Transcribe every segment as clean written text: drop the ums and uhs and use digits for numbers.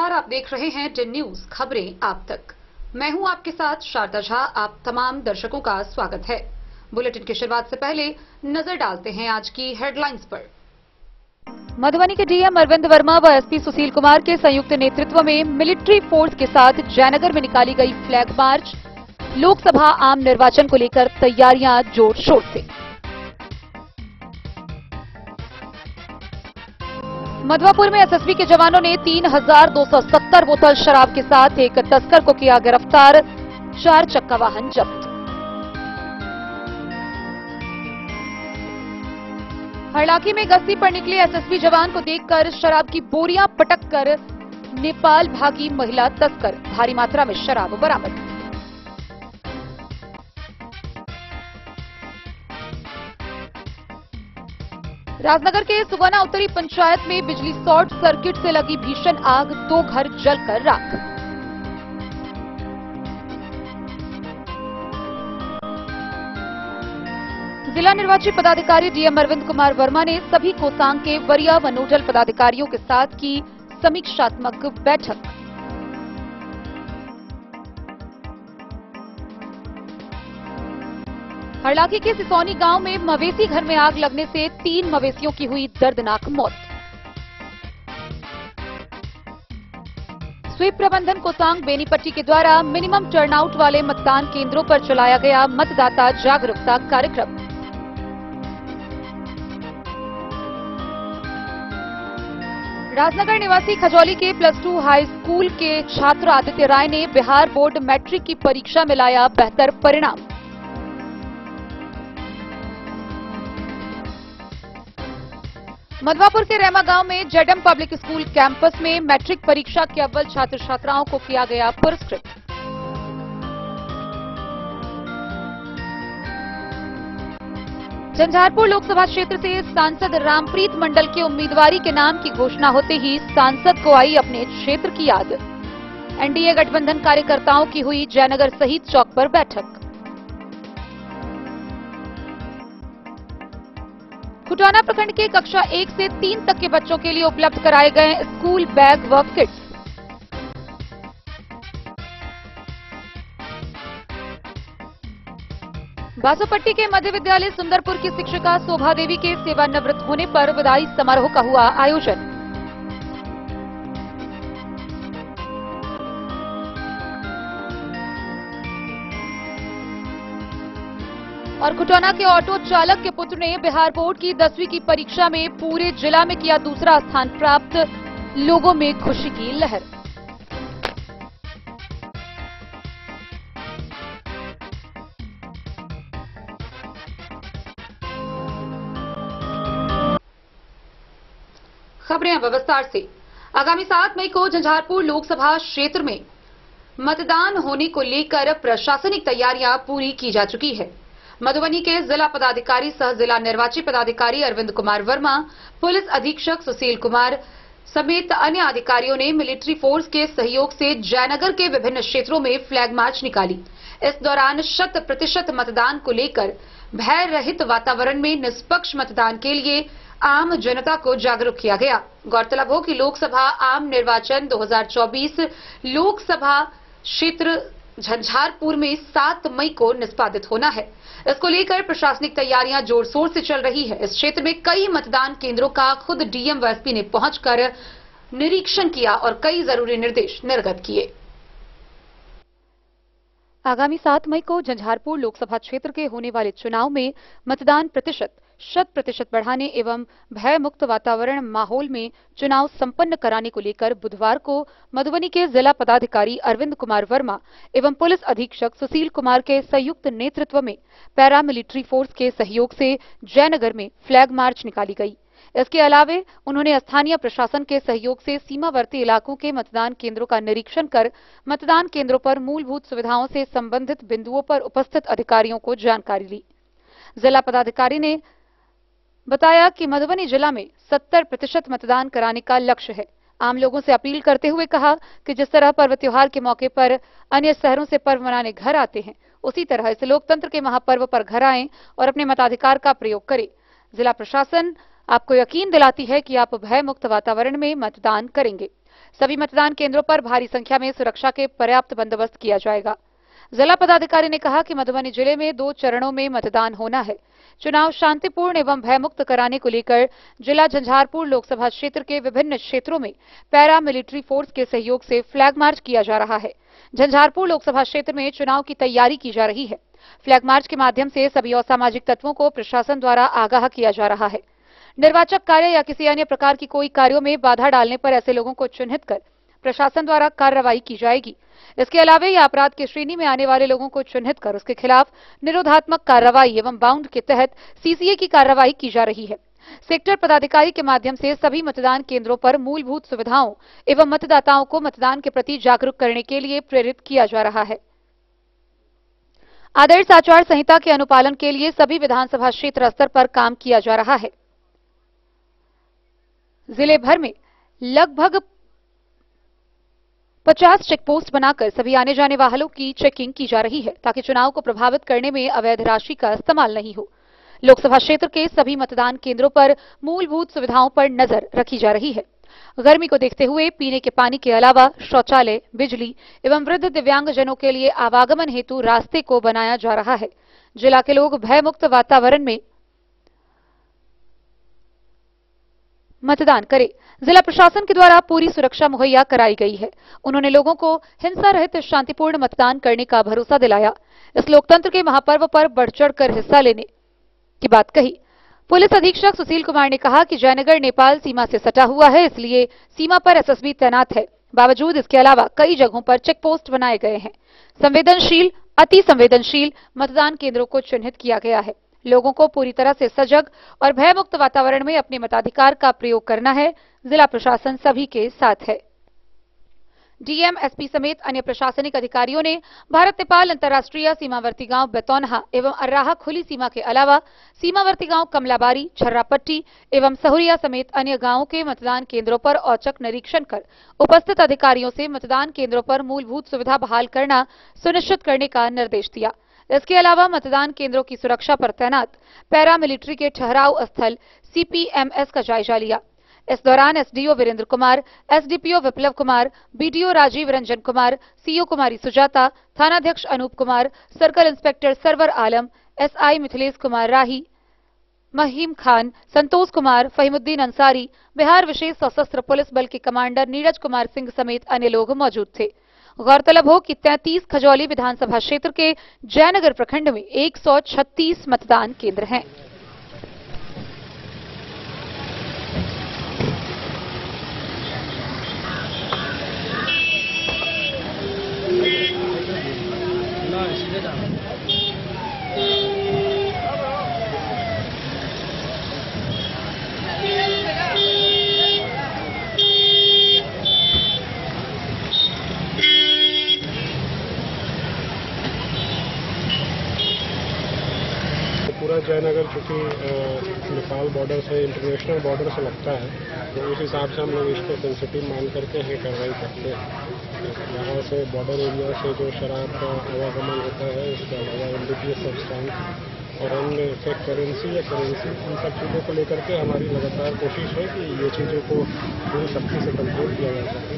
नमस्कार, आप देख रहे हैं 10 न्यूज खबरें आप तक। मैं हूं आपके साथ शारदा झा। आप तमाम दर्शकों का स्वागत है। बुलेटिन की शुरुआत से पहले नजर डालते हैं आज की हेडलाइंस पर। मधुबनी के डीएम अरविंद वर्मा व एसपी सुशील कुमार के संयुक्त नेतृत्व में मिलिट्री फोर्स के साथ जयनगर में निकाली गई फ्लैग मार्च। लोकसभा आम निर्वाचन को लेकर तैयारियां जोर शोर से। मधवापुर में एसएसबी के जवानों ने 3,270 बोतल शराब के साथ एक तस्कर को किया गिरफ्तार। 4 चक्का वाहन जब्त। हरलाखी में गश्ती पर निकले एसएसबी जवान को देखकर शराब की बोरियां पटककर नेपाल भागी महिला तस्कर। भारी मात्रा में शराब बरामद। राजनगर के सुगौना उत्तरी पंचायत में बिजली शॉर्ट सर्किट से लगी भीषण आग। 2 घर जलकर राख। जिला निर्वाची पदाधिकारी डीएम अरविंद कुमार वर्मा ने सभी कोसांग के वरीय व नोडल पदाधिकारियों के साथ की समीक्षात्मक बैठक। हरलाखी के सिसौनी गांव में मवेशी घर में आग लगने से 3 मवेशियों की हुई दर्दनाक मौत। स्वीप प्रबंधन कोसांग बेनीपट्टी के द्वारा मिनिमम टर्नआउट वाले मतदान केंद्रों पर चलाया गया मतदाता जागरूकता कार्यक्रम। राजनगर निवासी खजौली के +2 हाई स्कूल के छात्र आदित्य राय ने बिहार बोर्ड मैट्रिक की परीक्षा में लाया बेहतर परिणाम। मधवापुर के रेमा गांव में जेडएम पब्लिक स्कूल कैंपस में मैट्रिक परीक्षा के अव्वल छात्र छात्राओं को किया गया पुरस्कृत। झंझारपुर लोकसभा क्षेत्र से सांसद रामप्रीत मंडल के उम्मीदवारी के नाम की घोषणा होते ही सांसद को आई अपने क्षेत्र की याद। एनडीए गठबंधन कार्यकर्ताओं की हुई जयनगर शहीद चौक पर बैठक। खुटाना प्रखंड के कक्षा 1 से 3 तक के बच्चों के लिए उपलब्ध कराए गए स्कूल बैग व किट्स। बासोपट्टी के मध्य विद्यालय सुंदरपुर की शिक्षिका शोभा देवी के सेवानिवृत्त होने पर विदाई समारोह का हुआ आयोजन। और खुटाना के ऑटो चालक के पुत्र ने बिहार बोर्ड की 10वीं की परीक्षा में पूरे जिला में किया दूसरा स्थान प्राप्त। लोगों में खुशी की लहर। खबरें अब विस्तार से। आगामी 7 मई को झंझारपुर लोकसभा क्षेत्र में मतदान होने को लेकर प्रशासनिक तैयारियां पूरी की जा चुकी है। मधुबनी के जिला पदाधिकारी सह जिला निर्वाची पदाधिकारी अरविंद कुमार वर्मा, पुलिस अधीक्षक सुशील कुमार समेत अन्य अधिकारियों ने मिलिट्री फोर्स के सहयोग से जयनगर के विभिन्न क्षेत्रों में फ्लैग मार्च निकाली। इस दौरान 100% मतदान को लेकर भय रहित वातावरण में निष्पक्ष मतदान के लिए आम जनता को जागरूक किया गया। गौरतलब हो कि लोकसभा आम निर्वाचन 2024 लोकसभा क्षेत्र झंझारपुर में 7 मई को निष्पादित होना है। इसको लेकर प्रशासनिक तैयारियां जोर शोर से चल रही है। इस क्षेत्र में कई मतदान केंद्रों का खुद डीएम व एसपी ने पहुंचकर निरीक्षण किया और कई जरूरी निर्देश निर्गत किए। आगामी 7 मई को झंझारपुर लोकसभा क्षेत्र के होने वाले चुनाव में मतदान प्रतिशत 100% बढ़ाने एवं भय मुक्त वातावरण माहौल में चुनाव संपन्न कराने को लेकर बुधवार को मधुबनी के जिला पदाधिकारी अरविंद कुमार वर्मा एवं पुलिस अधीक्षक सुशील कुमार के संयुक्त नेतृत्व में पैरा मिलिट्री फोर्स के सहयोग से जयनगर में फ्लैग मार्च निकाली गई। इसके अलावे उन्होंने स्थानीय प्रशासन के सहयोग से सीमावर्ती इलाकों के मतदान केंद्रों का निरीक्षण कर मतदान केंद्रों पर मूलभूत सुविधाओं से संबंधित बिंदुओं पर उपस्थित अधिकारियों को जानकारी ली। जिला पदाधिकारी ने बताया कि मधुबनी जिला में 70% मतदान कराने का लक्ष्य है। आम लोगों से अपील करते हुए कहा कि जिस तरह पर्व त्योहार के मौके पर अन्य शहरों से पर्व मनाने घर आते हैं, उसी तरह इस लोकतंत्र के महापर्व पर घर आएं और अपने मताधिकार का प्रयोग करें। जिला प्रशासन आपको यकीन दिलाती है कि आप भय मुक्त वातावरण में मतदान करेंगे। सभी मतदान केंद्रों पर भारी संख्या में सुरक्षा के पर्याप्त बंदोबस्त किया जाएगा। जिला पदाधिकारी ने कहा कि मधुबनी जिले में 2 चरणों में मतदान होना है। चुनाव शांतिपूर्ण एवं भयमुक्त कराने को लेकर जिला झंझारपुर लोकसभा क्षेत्र के विभिन्न क्षेत्रों में पैरा मिलिट्री फोर्स के सहयोग से फ्लैग मार्च किया जा रहा है। झंझारपुर लोकसभा क्षेत्र में चुनाव की तैयारी की जा रही है। फ्लैग मार्च के माध्यम से सभी असामाजिक तत्वों को प्रशासन द्वारा आगाह किया जा रहा है। निर्वाचक कार्य या किसी अन्य प्रकार की कोई कार्यों में बाधा डालने पर ऐसे लोगों को चिन्हित कर प्रशासन द्वारा कार्रवाई की जाएगी। इसके अलावा यह अपराध की श्रेणी में आने वाले लोगों को चिन्हित कर उसके खिलाफ निरोधात्मक कार्रवाई एवं बाउंड के तहत सीसीए की कार्रवाई की जा रही है। सेक्टर पदाधिकारी के माध्यम से सभी मतदान केंद्रों पर मूलभूत सुविधाओं एवं मतदाताओं को मतदान के प्रति जागरूक करने के लिए प्रेरित किया जा रहा है। आदर्श आचार संहिता के अनुपालन के लिए सभी विधानसभा क्षेत्र स्तर पर काम किया जा रहा है। जिले भर में लगभग 50 चेक पोस्ट बनाकर सभी आने जाने वालों की चेकिंग की जा रही है ताकि चुनाव को प्रभावित करने में अवैध राशि का इस्तेमाल नहीं हो। लोकसभा क्षेत्र के सभी मतदान केंद्रों पर मूलभूत सुविधाओं पर नजर रखी जा रही है। गर्मी को देखते हुए पीने के पानी के अलावा शौचालय, बिजली एवं वृद्ध दिव्यांगजनों के लिए आवागमन हेतु रास्ते को बनाया जा रहा है। जिला के लोग भयमुक्त वातावरण में मतदान करें। जिला प्रशासन के द्वारा पूरी सुरक्षा मुहैया कराई गई है। उन्होंने लोगों को हिंसा रहित शांतिपूर्ण मतदान करने का भरोसा दिलाया। इस लोकतंत्र के महापर्व पर बढ़ चढ़कर हिस्सा लेने की बात कही। पुलिस अधीक्षक सुशील कुमार ने कहा कि जयनगर नेपाल सीमा से सटा हुआ है, इसलिए सीमा पर एसएसबी तैनात है। बावजूद इसके अलावा कई जगहों पर चेक पोस्ट बनाए गए हैं। संवेदनशील, अति संवेदनशील मतदान केंद्रों को चिन्हित किया गया है। लोगों को पूरी तरह से सजग और भयमुक्त वातावरण में अपने मताधिकार का प्रयोग करना है। जिला प्रशासन सभी के साथ है। डीएम, एसपी समेत अन्य प्रशासनिक अधिकारियों ने भारत नेपाल अंतर्राष्ट्रीय सीमावर्ती गांव बेतौनहा एवं अर्राहा खुली सीमा के अलावा सीमावर्ती गांव कमलाबारी, छर्रापट्टी एवं सहुरिया समेत अन्य गांवों के मतदान केंद्रों पर औचक निरीक्षण कर उपस्थित अधिकारियों से मतदान केंद्रों पर मूलभूत सुविधा बहाल करना सुनिश्चित करने का निर्देश दिया। इसके अलावा मतदान केंद्रों की सुरक्षा पर तैनात पैरा मिलिट्री के ठहराव स्थल सीपीएमएस का जायजा लिया। इस दौरान SDO Virendra Kumar, SDPO Viplav Kumar, BDO Rajiv Ranjan Kumar, CO Kumari Sujata, थानाध्यक्ष Anup Kumar, circle inspector Sarwar Alam, SI Mithilesh Kumar Rahi, Mahim Khan, Santosh Kumar, Fahimuddin Ansari, Bihar विशेष सशस्त्र पुलिस बल के कमांडर नीरज कुमार सिंह समेत अन्य लोग मौजूद थे। गौरतलब हो कि 33 खजौली विधानसभा क्षेत्र के जयनगर प्रखंड में 136 मतदान केंद्र हैं। पूरा जयनगर चूँकि नेपाल बॉर्डर से, इंटरनेशनल बॉर्डर से लगता है, तो उस हिसाब से हम लोग इसको सेंसिटिव मान करके ही कार्रवाई करते हैं। यहाँ से बॉर्डर एरिया से जो शराब का आवागमन होता है, उसके अलावा एनडीपीएस सब्सटेंस और अन्य फेक करेंसी या करेंसी, इन सब चीज़ों को लेकर के हमारी लगातार कोशिश है कि ये चीज़ों को पूरी सख्ती से कंट्रोल किया जा सके।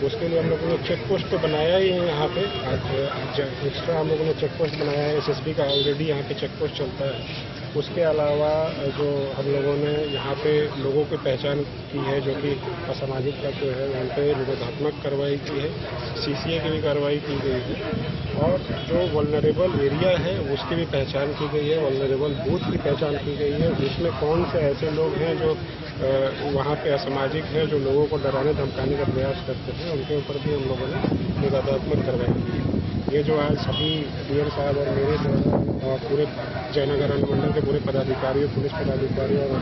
उसके लिए हम लोगों ने चेक पोस्ट तो बनाया ही है यहाँ पे। आज एक्स्ट्रा हम लोगों ने चेक पोस्ट बनाया है। एसएसबी का ऑलरेडी यहाँ पे चेक पोस्ट चलता है। उसके अलावा जो हम लोगों ने यहाँ पे लोगों की पहचान की है, जो कि असामाजिक तत्व है, उन पर निरोधात्मक कार्रवाई की है। सीसीए की भी कार्रवाई की गई है और जो वल्नरेबल एरिया है उसकी भी पहचान की गई है। वल्नरेबल बूथ की पहचान की गई है। उसमें कौन से ऐसे लोग हैं जो वहाँ पे असामाजिक हैं, जो लोगों को डराने धमकाने का प्रयास करते हैं, उनके ऊपर भी हम लोगों ने निरोधात्मक कार्रवाई की है। ये जो आज सभी डीएम साहब और मेरे द्वारा पूरे जयनगर अनुमंडल के पूरे पदाधिकारियों, पुलिस पदाधिकारियों और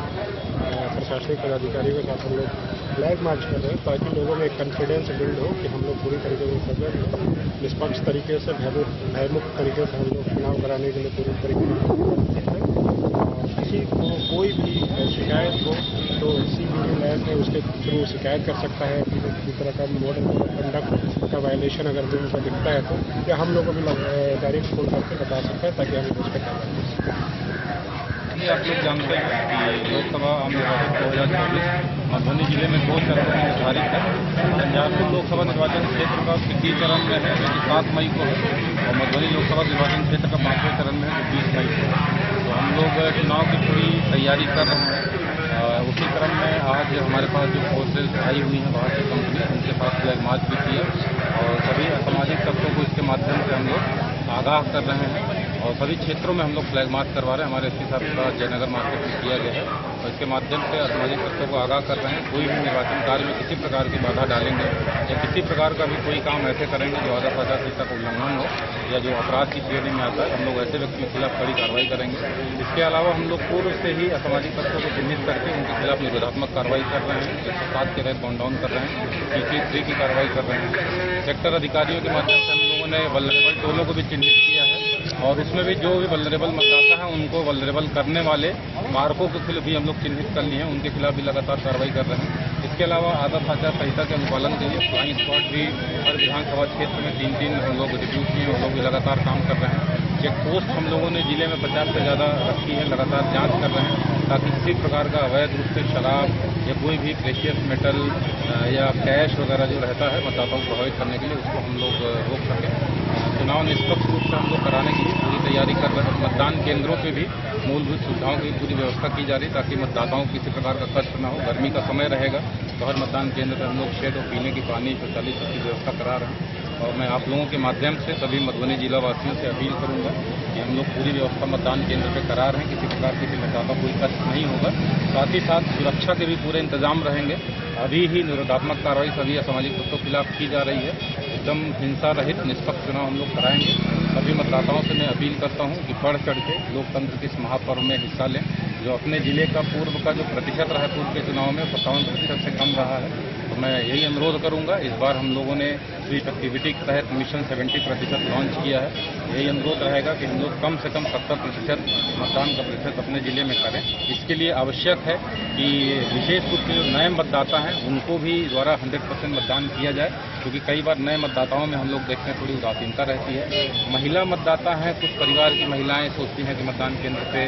प्रशासनिक पदाधिकारियों के साथ हम लोग फ्लैग मार्च कर रहे हैं, ताकि लोगों में एक कॉन्फिडेंस बिल्ड हो कि हम लोग पूरी तरीके से सजग, निष्पक्ष तरीके से, भयमुक्त तरीके से हम लोग चुनाव कराने के लिए पूरी तरीके से। किसी को कोई भी शिकायत हो तो सीबीडी लैब है, उसके थ्रू शिकायत कर सकता है। किसी तरह का मॉडल कंडक्ट का वायलेशन अगर भी उनका दिखता है तो या हम लोग को भी डायरेक्ट फोन करके बता सकता है, ताकि हम उस पर कार्रवाई कर सकें। जैसे आप लोग जानते हैं कि लोकसभा आम निर्वाचन 2024 मधुबनी जिले में 2 चरणों में निर्धारित है। झंझारपुर लोकसभा निर्वाचन क्षेत्र का 3 चरण में है जो कि 7 मई को है, और मधुबनी लोकसभा निर्वाचन क्षेत्र का 5वें चरण में है जो 20 मई को है। तो हम लोग चुनाव की पूरी तैयारी कर रहे हैं। उसी क्रम में आज हमारे पास जो फोर्सेज आई हुई हैं बाहर की कंपनी, उनके पास फ्लैग मार्च भी किया और सभी असामाजिक तत्वों को इसके माध्यम से हम लोग आगाह कर रहे हैं और सभी क्षेत्रों में हम लोग फ्लैग मार्च करवा रहे हैं। हमारे एसपी साहब के पास जयनगर मार्केट में किया गया है और इसके माध्यम से असामाजिक तत्वों को आगाह कर रहे हैं। कोई भी निर्वाचन कार्य में किसी प्रकार की बाधा डालेंगे या किसी प्रकार का भी कोई काम ऐसे करेंगे जो आदर्श आचार संहिता का उल्लंघन हो या जो अपराध की श्रेणी में आता है, हम लोग ऐसे व्यक्तियों के खिलाफ कड़ी कार्रवाई करेंगे। इसके अलावा हम लोग पूर्व से ही असामाजिक तत्वों को चिन्हित करके उनके खिलाफ निरोधात्मक कार्रवाई कर रहे हैं। 107 के तहत काउंट डाउन कर रहे हैं, CC3 की कार्रवाई कर रहे हैं। सेक्टर अधिकारियों के माध्यम से हम लोगों ने वल्नरेबल टोलों को भी चिन्हित किया है और उसमें भी जो भी वल्नरेबल मतदाता है उनको वल्नरेबल करने वाले कारकों के खिलाफ भी हम लोग चिन्हित कर लिए हैं, उनके खिलाफ भी लगातार कार्रवाई कर रहे हैं। इसके अलावा आदर्श आचार संहिता के अनुपालन के लिए फ्लाइंग स्क्वाड भी हर विधानसभा क्षेत्र में 3-3 हम लोग रिव्यू किए, हम लोग भी लगातार काम कर रहे हैं। चेक पोस्ट हम लोगों ने जिले में 50 से ज़्यादा रखी है, लगातार जांच कर रहे हैं ताकि किसी प्रकार का अवैध रूप से शराब या कोई भी प्रेशियस मेटल या कैश वगैरह जो रहता है मतदाताओं को प्रभावित करने के लिए उसको हम लोग रोक सकें। चुनाव निष्पक्ष रूप से हम लोग कराने के लिए पूरी तैयारी कर रहे हैं। मतदान केंद्रों पे भी मूलभूत सुविधाओं की पूरी व्यवस्था की जा रही ताकि मतदाताओं को किसी प्रकार का कष्ट न हो। गर्मी का समय रहेगा तो हर मतदान केंद्र पर हम लोग शेड और पीने की पानी, शौचालय की व्यवस्था करा रहे हैं। और मैं आप लोगों के माध्यम से सभी मधुबनी जिला वासियों से अपील करूंगा कि हम लोग पूरी व्यवस्था मतदान केंद्र पे करा रहे हैं, किसी प्रकार किसी मतदाता को कोई कष्ट नहीं होगा। साथ ही साथ सुरक्षा के भी पूरे इंतजाम रहेंगे। अभी ही निरोधात्मक कार्रवाई सभी असामाजिक तत्वों के खिलाफ की जा रही है। एकदम हिंसा रहित निष्पक्ष चुनाव हम लोग कराएंगे। सभी मतदाताओं से मैं अपील करता हूं कि बढ़ चढ़ के लोकतंत्र के इस महापर्व में हिस्सा लें। जो अपने जिले का पूर्व का जो प्रतिशत रहा पूर्व के चुनाव में 57% से कम रहा है, तो मैं यही अनुरोध करूंगा। इस बार हम लोगों ने स्वीप एक्टिविटी के तहत मिशन 70% लॉन्च किया है। यही अनुरोध रहेगा कि हम लोग कम से कम 70% मतदान का प्रतिशत अपने जिले में करें। इसके लिए आवश्यक है कि विशेष रूप से जो नए मतदाता हैं उनको भी द्वारा 100% मतदान किया जाए, क्योंकि कई बार नए मतदाताओं में हम लोग देखते हैं थोड़ी उदासीनता रहती है। महिला मतदाता हैं, कुछ परिवार की महिलाएं सोचती हैं कि मतदान केंद्र पे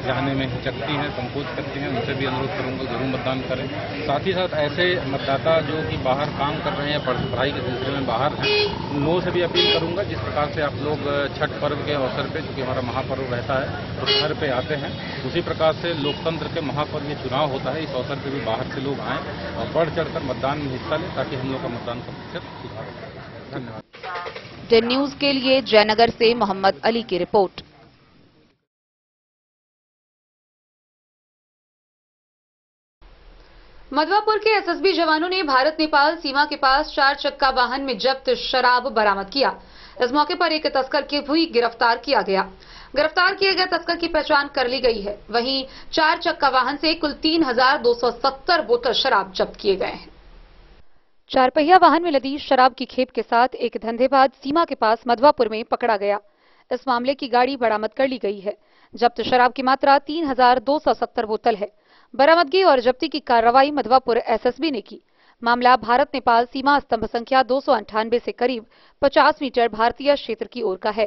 जाने में हिचकती हैं, संकोच करती हैं, उनसे भी अनुरोध करूंगा जरूर मतदान करें। साथ ही साथ ऐसे मतदाता जो कि बाहर काम कर रहे हैं या पढ़ाई के सिलसिले में बाहर हैं, उन लोगों से भी अपील करूंगा जिस प्रकार से आप लोग छठ पर्व के अवसर पे, क्योंकि हमारा महापर्व रहता है, तो घर पे आते हैं, उसी प्रकार से लोकतंत्र के महापर्व ये चुनाव होता है, इस अवसर पे भी बाहर से लोग आएँ और बढ़ चढ़कर मतदान में हिस्सा लें ताकि हम लोग का मतदान का प्रतिशत सुधार हो। धन्यवाद। डेन न्यूज के लिए जयनगर से मोहम्मद अली की रिपोर्ट। मधवापुर के एसएसबी जवानों ने भारत नेपाल सीमा के पास 4 चक्का वाहन में जब्त शराब बरामद किया। इस मौके पर एक तस्कर की भी गिरफ्तार किया गया। गिरफ्तार किए गए तस्कर की पहचान कर ली गई है। वहीं 4 चक्का वाहन से कुल 3270 बोतल शराब जब्त किए गए हैं। 4 पहिया वाहन में लदी शराब की खेप के साथ एक धंधेबाज सीमा के पास मधवापुर में पकड़ा गया। इस मामले की गाड़ी बरामद कर ली गई है। जब्त शराब की मात्रा 3270 बोतल है। बरामदगी और जब्ती की कार्रवाई मधवापुर एसएसबी ने की। मामला भारत नेपाल सीमा स्तंभ संख्या 298 से करीब 50 मीटर भारतीय क्षेत्र की ओर का है।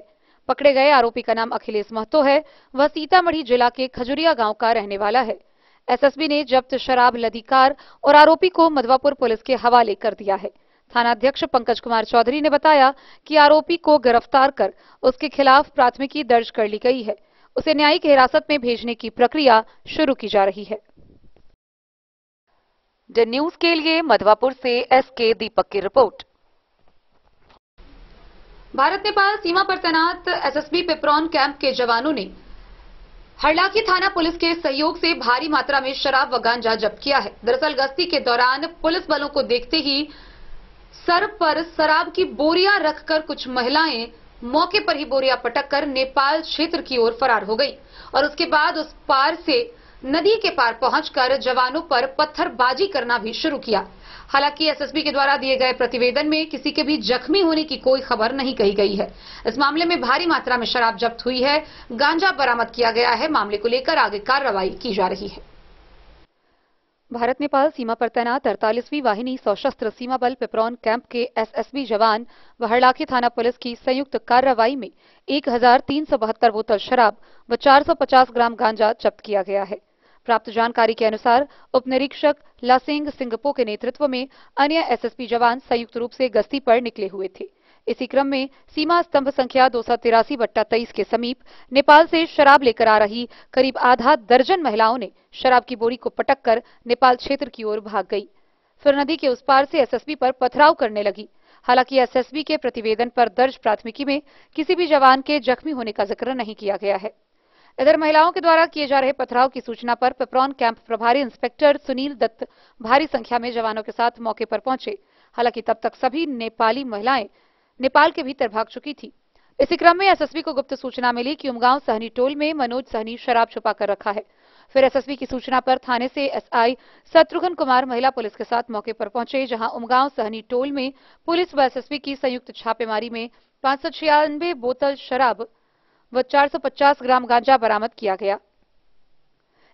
पकड़े गए आरोपी का नाम अखिलेश महतो है। वह सीतामढ़ी जिला के खजुरिया गांव का रहने वाला है। एसएसबी ने जब्त शराब लदी कार और आरोपी को मधवापुर पुलिस के हवाले कर दिया है। थानाध्यक्ष पंकज कुमार चौधरी ने बताया कि आरोपी को गिरफ्तार कर उसके खिलाफ प्राथमिकी दर्ज कर ली गई है। उसे न्यायिक हिरासत में भेजने की प्रक्रिया शुरू की जा रही है। डेन न्यूज के लिए मधवापुर से एसके दीपक की रिपोर्ट। भारत नेपाल सीमा पर तैनात एसएसबी पिपरौन कैंप के जवानों ने हरलाखी थाना पुलिस के सहयोग से भारी मात्रा में शराब व गांजा जब्त किया है। दरअसल गश्ती के दौरान पुलिस बलों को देखते ही सर पर शराब की बोरियां रखकर कुछ महिलाएं मौके पर ही बोरियां पटककर नेपाल क्षेत्र की ओर फरार हो गई और उसके बाद उस पार से नदी के पार पहुंचकर जवानों पर पत्थरबाजी करना भी शुरू किया। हालांकि एसएसबी के द्वारा दिए गए प्रतिवेदन में किसी के भी जख्मी होने की कोई खबर नहीं कही गई है। इस मामले में भारी मात्रा में शराब जब्त हुई है। गांजा बरामद किया गया है। मामले को लेकर आगे कार्रवाई की जा रही है। भारत नेपाल सीमा पर तैनात 48वीं वाहिनी सशस्त्र सीमा बल पिपरौन कैंप के एसएसबी जवान व हरलाखी थाना पुलिस की संयुक्त कार्रवाई में 1372 बोतल शराब व 450 ग्राम गांजा जब्त किया गया है। प्राप्त जानकारी के अनुसार उप निरीक्षक लासेंग सिंगपो के नेतृत्व में अन्य एसएसबी जवान संयुक्त रूप से गश्ती पर निकले हुए थे। इसी क्रम में सीमा स्तंभ संख्या 283/23 के समीप नेपाल से शराब लेकर आ रही करीब आधा दर्जन महिलाओं ने शराब की बोरी को पटक कर नेपाल क्षेत्र की ओर भाग गई। फिर नदी के उस पार से एसएसबी पर पथराव करने लगी। हालांकि एसएसबी के प्रतिवेदन पर दर्ज प्राथमिकी में किसी भी जवान के जख्मी होने का जिक्र नहीं किया गया है। इधर महिलाओं के द्वारा किए जा रहे पथराव की सूचना पर पिपरौन कैंप प्रभारी इंस्पेक्टर सुनील दत्त भारी संख्या में जवानों के साथ मौके पर पहुंचे। हालांकि तब तक सभी नेपाली महिलाएं नेपाल के भीतर भाग चुकी थी। इसी क्रम में एसएसबी को गुप्त सूचना मिली कि उमगांव सहनी टोल में मनोज सहनी शराब छुपा कर रखा है। फिर एसएसबी की सूचना पर थाने से एसआई शत्रुघ्न कुमार महिला पुलिस के साथ मौके पर पहुंचे, जहां उमगांव सहनी टोल में पुलिस व एसएसबी की संयुक्त छापेमारी में 596 बोतल शराब व 450 ग्राम गांजा बरामद किया गया।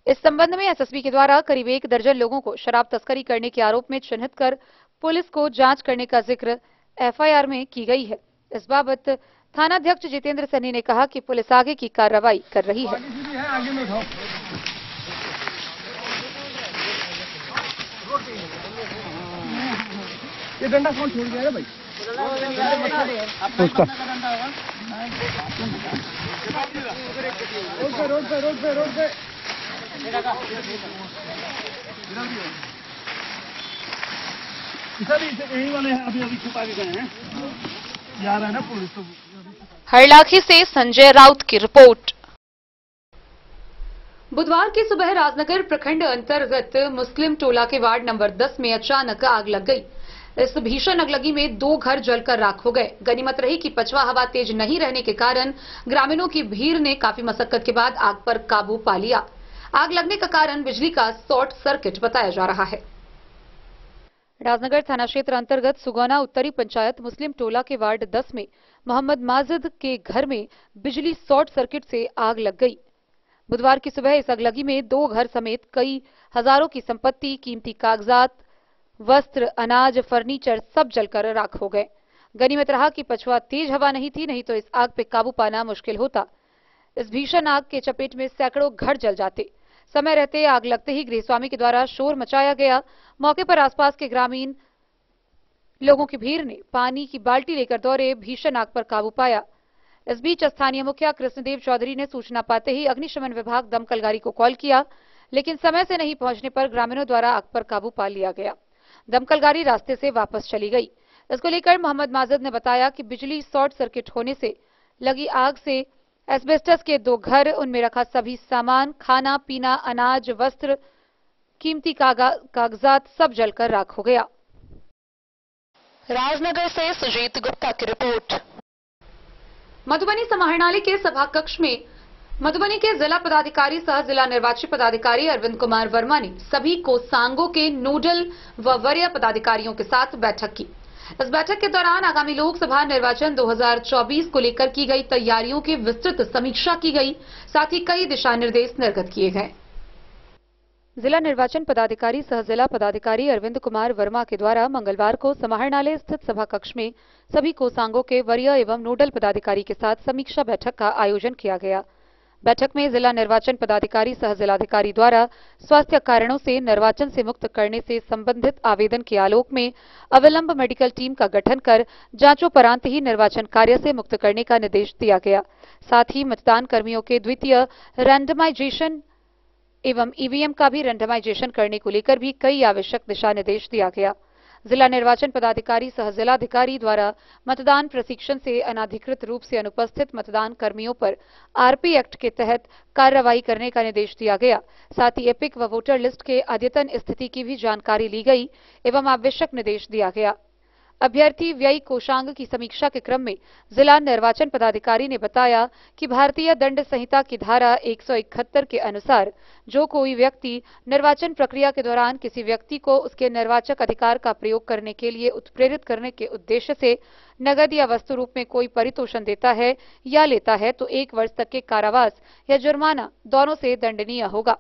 इस संबंध में एसएसबी के द्वारा करीब 1 दर्जन लोगों को शराब तस्करी करने के आरोप में चिन्हित कर पुलिस को जांच करने का जिक्र एफआईआर में की गई है। इस बाबत थानाध्यक्ष जितेंद्र सैनी ने कहा कि पुलिस आगे की कार्रवाई कर रही है। ये डंडा कौन छोड़ गया है भाई? उसका रोड पे यही वाले हैं, अभी छुपा के गए हैं, जा रहा है ना पुलिस। तो हरलाखी से संजय राउत की रिपोर्ट। बुधवार की सुबह राजनगर प्रखंड अंतर्गत मुस्लिम टोला के वार्ड नंबर 10 में अचानक आग लग गई। इस भीषण अगलगी में 2 घर जलकर राख हो गए। गनीमत रही कि पछवा हवा तेज नहीं रहने के कारण ग्रामीणों की भीड़ ने काफी मशक्कत के बाद आग पर काबू पा लिया। आग लगने का कारण बिजली का शॉर्ट सर्किट बताया जा रहा है। राजनगर थाना क्षेत्र अंतर्गत सुगौना उत्तरी पंचायत मुस्लिम टोला के वार्ड 10 में मोहम्मद माजिद के घर में बिजली शॉर्ट सर्किट से आग लग गई। बुधवार की सुबह इस अगलगी में 2 घर समेत कई हजारों की संपत्ति, कीमती कागजात, वस्त्र, अनाज, फर्नीचर सब जलकर राख हो गए। गनीमत रहा कि पछवा तेज हवा नहीं थी, नहीं तो इस आग पे काबू पाना मुश्किल होता। इस भीषण आग के चपेट में सैकड़ों घर जल जाते। समय रहते आग लगते ही गृहस्वामी के द्वारा शोर मचाया गया। मौके पर आसपास के ग्रामीण लोगों की भीड़ ने पानी की बाल्टी लेकर दौड़े भीषण आग पर काबू पाया। इस बीच स्थानीय मुखिया कृष्णदेव चौधरी ने सूचना पाते ही अग्निशमन विभाग दमकल गाड़ी को कॉल किया, लेकिन समय से नहीं पहुंचने पर ग्रामीणों द्वारा आग पर काबू पा लिया गया। दमकल गाड़ी रास्ते से वापस चली गई। इसको लेकर मोहम्मद माजिद ने बताया कि बिजली शॉर्ट सर्किट होने से लगी आग से एस्बेस्टस के 2 घर, उनमें रखा सभी सामान, खाना पीना, अनाज, वस्त्र, कीमती कागजात सब जलकर राख हो गया। राजनगर से सुजीत गुप्ता की रिपोर्ट। मधुबनी समाहरणालय के सभा कक्ष में मधुबनी के जिला पदाधिकारी सह जिला निर्वाची पदाधिकारी अरविंद कुमार वर्मा ने सभी कोषांगों के नोडल व वरीय पदाधिकारियों के साथ बैठक की। इस बैठक के दौरान आगामी लोकसभा निर्वाचन 2024 को लेकर की गई तैयारियों की विस्तृत समीक्षा की गई, साथ ही कई दिशा निर्देश निर्गत किए गए। जिला निर्वाचन पदाधिकारी सह जिला पदाधिकारी अरविंद कुमार वर्मा के द्वारा मंगलवार को समाहरणालय स्थित सभा कक्ष में सभी कोषांगों के वरीय एवं नोडल पदाधिकारी के साथ समीक्षा बैठक का आयोजन किया गया। बैठक में जिला निर्वाचन पदाधिकारी सह जिलाधिकारी द्वारा स्वास्थ्य कारणों से निर्वाचन से मुक्त करने से संबंधित आवेदन के आलोक में अविलंब मेडिकल टीम का गठन कर जांचोपरांत ही निर्वाचन कार्य से मुक्त करने का निर्देश दिया गया। साथ ही मतदान कर्मियों के द्वितीय रैंडमाइजेशन एवं ईवीएम का भी रैंडमाइजेशन करने को लेकर भी कई आवश्यक दिशा निर्देश दिया गया। जिला निर्वाचन पदाधिकारी सह जिलाधिकारी द्वारा मतदान प्रशिक्षण से अनाधिकृत रूप से अनुपस्थित मतदान कर्मियों पर आरपी एक्ट के तहत कार्रवाई करने का निर्देश दिया गया। साथ ही एपिक व वोटर लिस्ट के अद्यतन स्थिति की भी जानकारी ली गई एवं आवश्यक निर्देश दिया गया। अभ्यर्थी व्यय कोषांग की समीक्षा के क्रम में जिला निर्वाचन पदाधिकारी ने बताया कि भारतीय दंड संहिता की धारा 171 के अनुसार जो कोई व्यक्ति निर्वाचन प्रक्रिया के दौरान किसी व्यक्ति को उसके निर्वाचक अधिकार का प्रयोग करने के लिए उत्प्रेरित करने के उद्देश्य से नगद या वस्तु रूप में कोई परितोषण देता है या लेता है तो 1 वर्ष तक के कारावास या जुर्माना दोनों से दंडनीय होगा।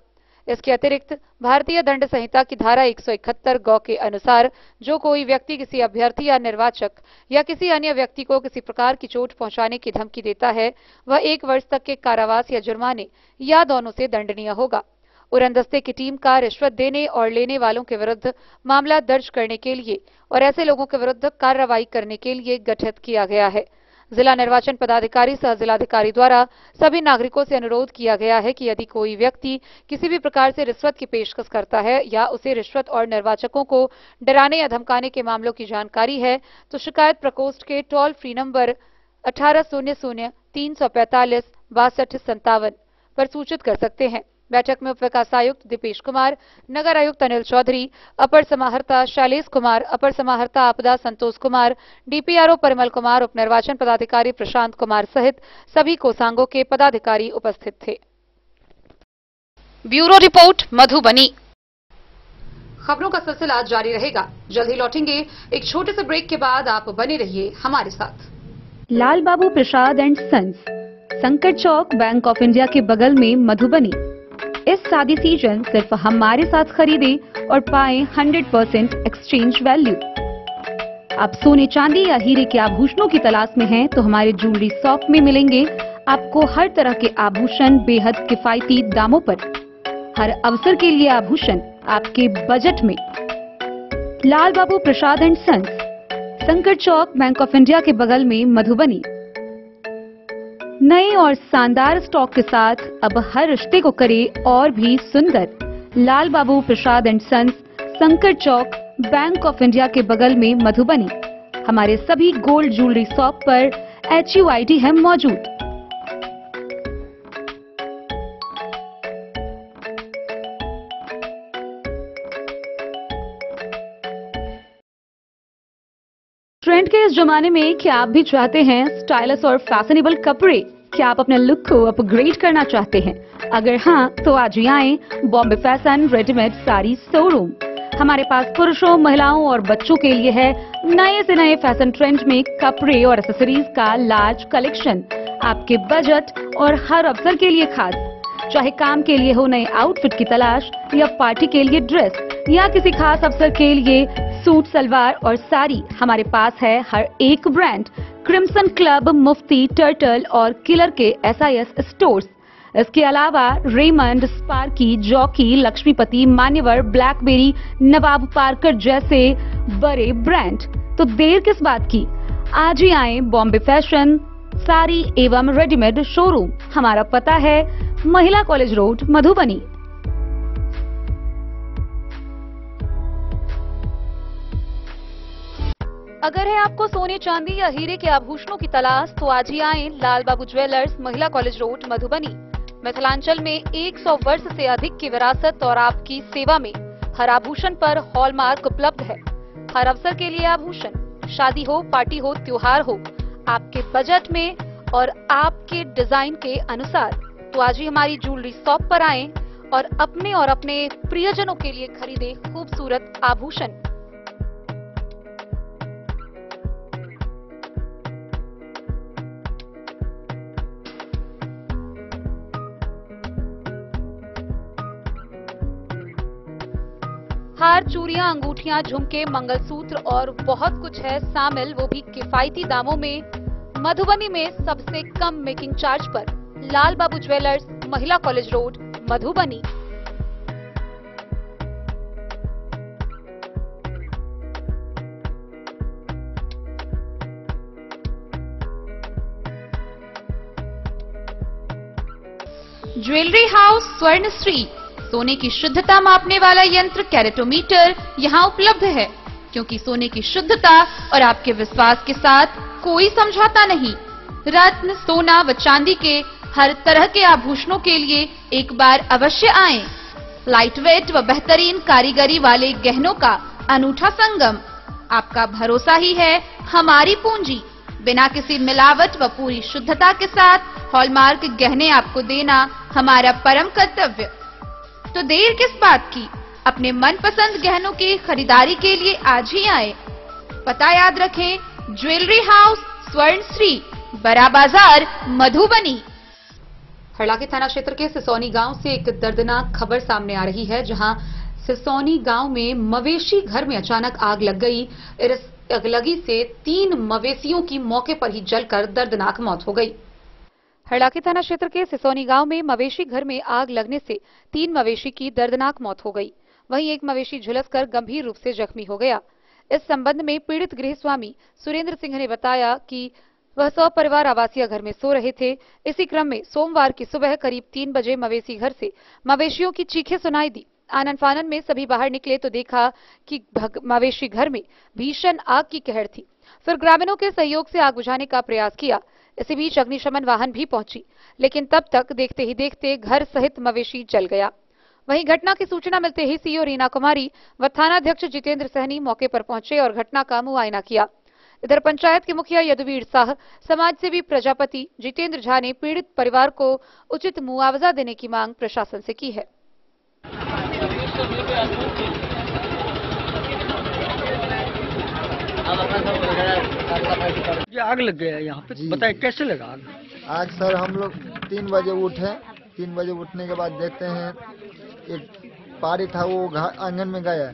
इसके अतिरिक्त भारतीय दंड संहिता की धारा 171 गौ के अनुसार जो कोई व्यक्ति किसी अभ्यर्थी या निर्वाचक या किसी अन्य व्यक्ति को किसी प्रकार की चोट पहुंचाने की धमकी देता है वह 1 वर्ष तक के कारावास या जुर्माने या दोनों से दंडनीय होगा। उड़नदस्ते की टीम का रिश्वत देने और लेने वालों के विरुद्ध मामला दर्ज करने के लिए और ऐसे लोगों के विरुद्ध कार्रवाई करने के लिए गठित किया गया है। जिला निर्वाचन पदाधिकारी सह जिलाधिकारी द्वारा सभी नागरिकों से अनुरोध किया गया है कि यदि कोई व्यक्ति किसी भी प्रकार से रिश्वत की पेशकश करता है या उसे रिश्वत और निर्वाचकों को डराने या धमकाने के मामलों की जानकारी है तो शिकायत प्रकोष्ठ के टोल फ्री नंबर 1800 345 6257 पर सूचित कर सकते हैं। बैठक में उप विकास आयुक्त दीपेश कुमार, नगर आयुक्त अनिल चौधरी, अपर समाहर्ता शैलेश कुमार, अपर समाहर्ता आपदा संतोष कुमार, डीपीआरओ परिमल कुमार, उप निर्वाचन पदाधिकारी प्रशांत कुमार सहित सभी कोषांगों के पदाधिकारी उपस्थित थे। Bureau report Madhubani. खबरों का सिलसिला जारी रहेगा, जल्द ही लौटेंगे एक छोटे से ब्रेक के बाद। आप बने रहिए हमारे साथ। लाल बाबू प्रसाद एंड सन्स, संकट चौक, बैंक ऑफ इंडिया के बगल में, मधुबनी। इस शादी सीजन सिर्फ हमारे साथ खरीदे और पाए 100% एक्सचेंज वैल्यू। आप सोने चांदी या हीरे के आभूषणों की तलाश में हैं तो हमारे ज्वेलरी शॉप में मिलेंगे आपको हर तरह के आभूषण बेहद किफायती दामों पर। हर अवसर के लिए आभूषण आपके बजट में। लाल बाबू प्रसाद एंड सन्स, संकट चौक, बैंक ऑफ इंडिया के बगल में, मधुबनी। नए और शानदार स्टॉक के साथ अब हर रिश्ते को करे और भी सुंदर। लाल बाबू प्रसाद एंड सन्स, संकट चौक, बैंक ऑफ इंडिया के बगल में, मधुबनी। हमारे सभी गोल्ड ज्वेलरी शॉप पर HUID है मौजूद। ट्रेंड के इस जमाने में क्या आप भी चाहते हैं स्टाइलिश और फैशनेबल कपड़े? क्या आप अपने लुक को अपग्रेड करना चाहते हैं? अगर हाँ तो आज ही आए Bombay fashion readymade sari showroom. हमारे पास पुरुषों, महिलाओं और बच्चों के लिए है नए से नए फैशन ट्रेंड में कपड़े और एक्सेसरीज का लार्ज कलेक्शन। आपके बजट और हर अवसर के लिए खास। चाहे काम के लिए हो नए आउटफिट की तलाश या पार्टी के लिए ड्रेस या किसी खास अवसर के लिए सूट, सलवार और साड़ी, हमारे पास है हर एक ब्रांड। क्रिम्सन क्लब, मुफ्ती, टर्टल और किलर के SIS स्टोर्स। इसके अलावा रेमंड, स्पार्की, जॉकी, लक्ष्मीपति, मान्यवर, ब्लैकबेरी, नवाब पार्कर जैसे बड़े ब्रांड। तो देर किस बात की, आज ही आए बॉम्बे फैशन साड़ी एवं रेडीमेड शोरूम। हमारा पता है महिला कॉलेज रोड, मधुबनी। अगर है आपको सोने चांदी या हीरे के आभूषणों की तलाश तो आज ही आएं लाल बाबू ज्वेलर्स, महिला कॉलेज रोड, मधुबनी। मिथिलांचल में 100 वर्ष से अधिक की विरासत और आपकी सेवा में हर आभूषण पर हॉलमार्क उपलब्ध है। हर अवसर के लिए आभूषण, शादी हो, पार्टी हो, त्योहार हो, आपके बजट में और आपके डिजाइन के अनुसार। तो आज ही हमारी ज्वेलरी शॉप पर आएं और अपने प्रियजनों के लिए खरीदे खूबसूरत आभूषण। हार, चूड़ियां, अंगूठियां, झुमके, मंगलसूत्र और बहुत कुछ है शामिल, वो भी किफायती दामों में। मधुबनी में सबसे कम मेकिंग चार्ज पर। लाल बाबू ज्वेलर्स, महिला college road, Madhubani. Jewellery house Swarnashri, सोने की शुद्धता मापने वाला यंत्र कैरेटोमीटर यहाँ उपलब्ध है, क्योंकि सोने की शुद्धता और आपके विश्वास के साथ कोई समझौता नहीं। रत्न, सोना व चांदी के हर तरह के आभूषणों के लिए एक बार अवश्य आएं। लाइट वेट व बेहतरीन कारीगरी वाले गहनों का अनूठा संगम। आपका भरोसा ही है हमारी पूंजी। बिना किसी मिलावट व पूरी शुद्धता के साथ हॉलमार्क गहने आपको देना हमारा परम कर्तव्य। तो देर किस बात की, अपने मनपसंद गहनों की खरीदारी के लिए आज ही आए। पता याद रखें, ज्वेलरी हाउस स्वर्णश्री, बड़ा बाजार, मधुबनी। हरलाखी थाना क्षेत्र के सिसौनी गांव से एक दर्दनाक खबर सामने आ रही है, जहां सिसौनी गांव में मवेशी घर में अचानक आग लग गई। इस अगलगी से 3 मवेशियों की मौके पर ही जलकर दर्दनाक मौत हो गई। हरलाखी थाना क्षेत्र के सिसौनी गांव में मवेशी घर में आग लगने से 3 मवेशी की दर्दनाक मौत हो गई। वहीं एक मवेशी झुलसकर गंभीर रूप से जख्मी हो गया। इस संबंध में पीड़ित गृह स्वामी सुरेंद्र सिंह ने बताया कि वह 100 परिवार आवासीय घर में सो रहे थे। इसी क्रम में सोमवार की सुबह करीब 3 बजे मवेशी घर से मवेशियों की चीखें सुनाई दी। आनन फानन में सभी बाहर निकले तो देखा कि मवेशी घर में भीषण आग की कहर थी। फिर ग्रामीणों के सहयोग से आग बुझाने का प्रयास किया। इसी बीच अग्निशमन वाहन भी पहुंची, लेकिन तब तक देखते ही देखते घर सहित मवेशी जल गया। वहीं घटना की सूचना मिलते ही सीओ रीना कुमारी व थानाध्यक्ष जितेंद्र सहनी मौके पर पहुंचे और घटना का मुआयना किया। इधर पंचायत के मुखिया यदुवीर शाह, समाजसेवी प्रजापति जितेंद्र झा ने पीड़ित परिवार को उचित मुआवजा देने की मांग प्रशासन से की है। ये आग लग गया यहाँ पे, बताए कैसे लगा आग? आग सर हम लोग 3 बजे उठे। 3 बजे उठने के बाद देखते हैं एक पारी था, वो आंगन में गया।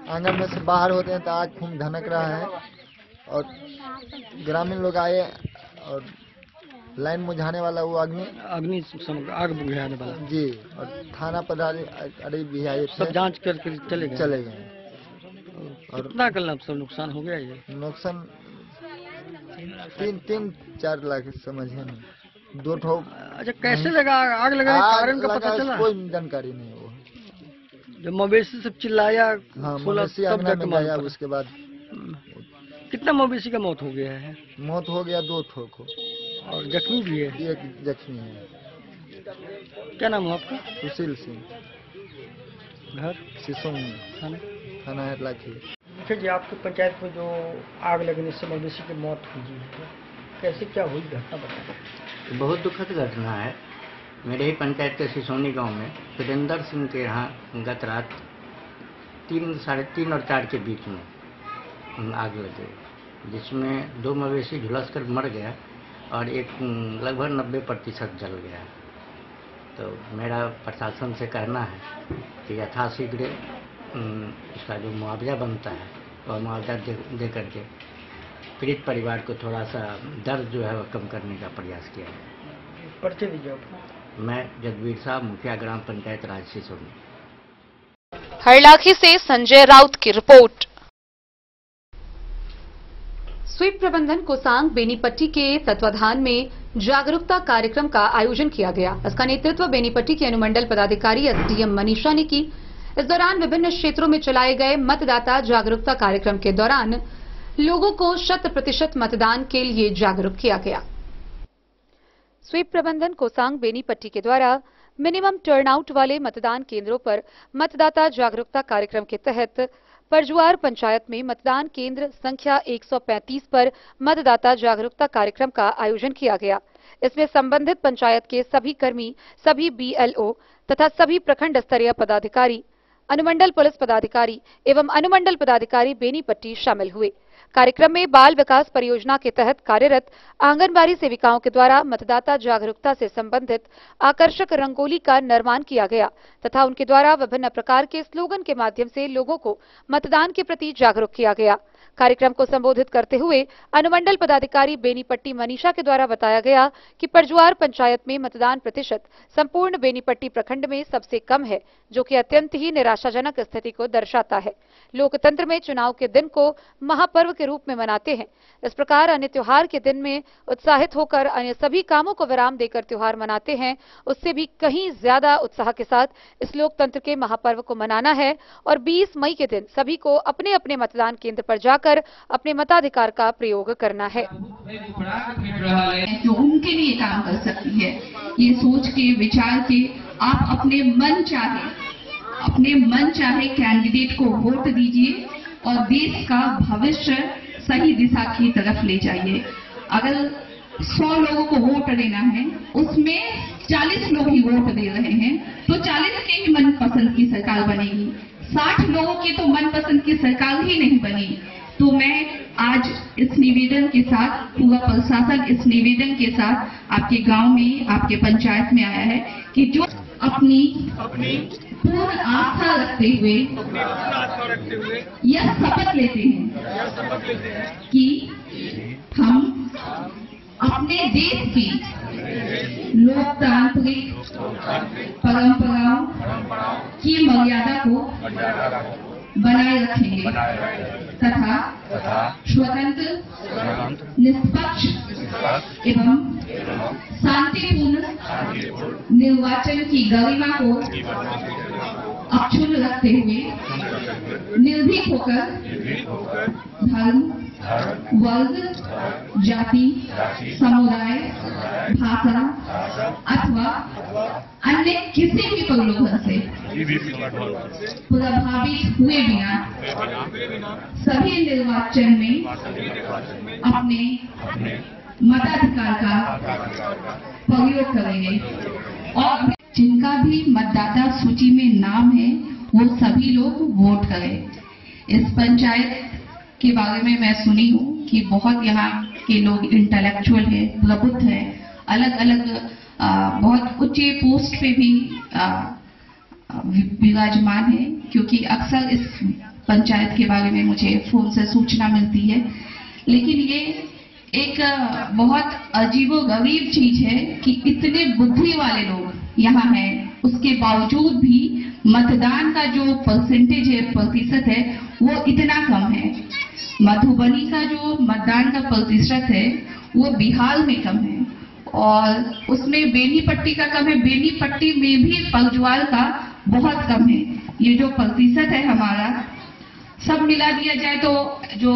आंगन में से बाहर होते हैं तो आग खूब धनक रहा है और ग्रामीण लोग आए और लाइन बुझाने वाला वो आग बुझाने वाला जी, और थाना पदाधिकारी भी आए, सब जांच करके चले गए। और कितना कल सब नुकसान हो गया? ये नुकसान 3-4 लाख समझे नहीं। 2 ठो। अच्छा, कैसे लगा आग लगाने कारण का पता चला? कोई जानकारी नहीं। वो जब मवेशी सब चिल्लाया, मवेशी आंगन में गया, उसके बाद कितना मवेशी का मौत हो गया है? मौत हो गया 2 ठो को, और जख्मी भी है? एक जख्मी है। क्या नाम है आपका? सुशील सिंह, घर सिसौनी, थाना हरलाखी। अच्छा जी, आपकी पंचायत में जो आग लगने से मवेशी की मौत हुई है, कैसे क्या हुई घटना बताएं? बहुत दुखद घटना है। मेरे ही पंचायत के सिसौनी गांव में सुरेंद्र सिंह के यहाँ गत रात 3, साढ़े 3 और 4 के बीच में आग लग गई, जिसमें 2 मवेशी झुलसकर मर गया और एक लगभग 90% जल गया। तो मेरा प्रशासन से कहना है कि यथाशीघ्र इसका जो मुआवजा बनता है वह मुआवजा दे करके पीड़ित परिवार को थोड़ा सा दर्द जो है वह कम करने का प्रयास किया है। पर्चे दीजिए। मैं जगवीर साहब, मुखिया ग्राम पंचायत राज सिसौनी। हरलाखी से संजय राउत की रिपोर्ट। स्वीप प्रबंधन कोसांग बेनीपट्टी के तत्वाधान में जागरूकता कार्यक्रम का आयोजन किया गया। इसका नेतृत्व बेनीपट्टी के अनुमंडल पदाधिकारी एसडीएम मनीषा ने की। इस दौरान विभिन्न क्षेत्रों में चलाए गए मतदाता जागरूकता कार्यक्रम के दौरान लोगों को 100% मतदान के लिए जागरूक किया गया। स्वीप प्रबंधन कोसांग बेनीपट्टी के द्वारा मिनिमम टर्नआउट वाले मतदान केंद्रों पर मतदाता जागरूकता कार्यक्रम के तहत परजुआर पंचायत में मतदान केंद्र संख्या 135 पर मतदाता जागरूकता कार्यक्रम का आयोजन किया गया। इसमें संबंधित पंचायत के सभी कर्मी, सभी बीएलओ तथा सभी प्रखंड स्तरीय पदाधिकारी, अनुमंडल पुलिस पदाधिकारी एवं अनुमंडल पदाधिकारी बेनीपट्टी शामिल हुए। कार्यक्रम में बाल विकास परियोजना के तहत कार्यरत आंगनबाड़ी सेविकाओं के द्वारा मतदाता जागरूकता से संबंधित आकर्षक रंगोली का निर्माण किया गया तथा उनके द्वारा विभिन्न प्रकार के स्लोगन के माध्यम से लोगों को मतदान के प्रति जागरूक किया गया। कार्यक्रम को संबोधित करते हुए अनुमंडल पदाधिकारी बेनीपट्टी मनीषा के द्वारा बताया गया कि परजुआर पंचायत में मतदान प्रतिशत संपूर्ण बेनीपट्टी प्रखंड में सबसे कम है, जो कि अत्यंत ही निराशाजनक स्थिति को दर्शाता है। लोकतंत्र में चुनाव के दिन को महापर्व के रूप में मनाते हैं। इस प्रकार अन्य त्योहार के दिन में उत्साहित होकर अन्य सभी कामों को विराम देकर त्योहार मनाते हैं, उससे भी कहीं ज्यादा उत्साह के साथ इस लोकतंत्र के महापर्व को मनाना है और 20 मई के दिन सभी को अपने अपने मतदान केंद्र पर जाकर अपने मताधिकार का प्रयोग करना है। जो उनके लिए काम कर सकती है, ये सोच के विचार के आप अपने मन चाहे कैंडिडेट को वोट दीजिए और देश का भविष्य सही दिशा की तरफ ले जाइए। अगर 100 लोगों को वोट देना है, उसमें 40 लोग ही वोट दे रहे हैं, तो 40 के ही मनपसंद की सरकार बनेगी। 60 लोगों की तो मनपसंद की सरकार ही नहीं बनी। तो मैं आज इस निवेदन के साथ पूरा प्रशासन इस निवेदन के साथ आपके गांव में, आपके पंचायत में आया है कि जो अपनी पूर्ण आस्था रखते हुए यह शपथ लेते हैं कि हम अपने देश की लोकतांत्रिक परंपराओं की मर्यादा को बनाए रखेंगे तथा स्वतंत्र, निष्पक्ष एवं शांतिपूर्ण निर्वाचन की गरिमा को अक्षुण्ण रखते हुए निर्भीक होकर धर्म, वर्ग, जाति, समुदाय, भाषा अथवा अन्य किसी भी प्रलोभन से प्रभावित हुए बिना सभी निर्वाचन में अपने मताधिकार का प्रयोग करेंगे और जिनका भी मतदाता सूची में नाम है वो सभी लोग वोट करें। इस पंचायत के बारे में मैं सुनी हूँ कि बहुत यहाँ के लोग इंटेलेक्चुअल है, प्रबुद्ध है, अलग अलग बहुत उच्च पोस्ट पे भी विराजमान है, क्योंकि अक्सर इस पंचायत के बारे में मुझे फोन से सूचना मिलती है। लेकिन ये एक बहुत अजीबोगरीब चीज है कि इतने बुद्धि वाले लोग यहाँ हैं, उसके बावजूद भी मतदान का जो परसेंटेज है, प्रतिशत है, वो इतना कम है। मधुबनी का जो मतदान का प्रतिशत है वो बिहार में कम है और उसमें बेनीपट्टी का कम है, बेनीपट्टी में भी पगजवाल का बहुत कम है। ये जो प्रतिशत है हमारा सब मिला दिया जाए तो जो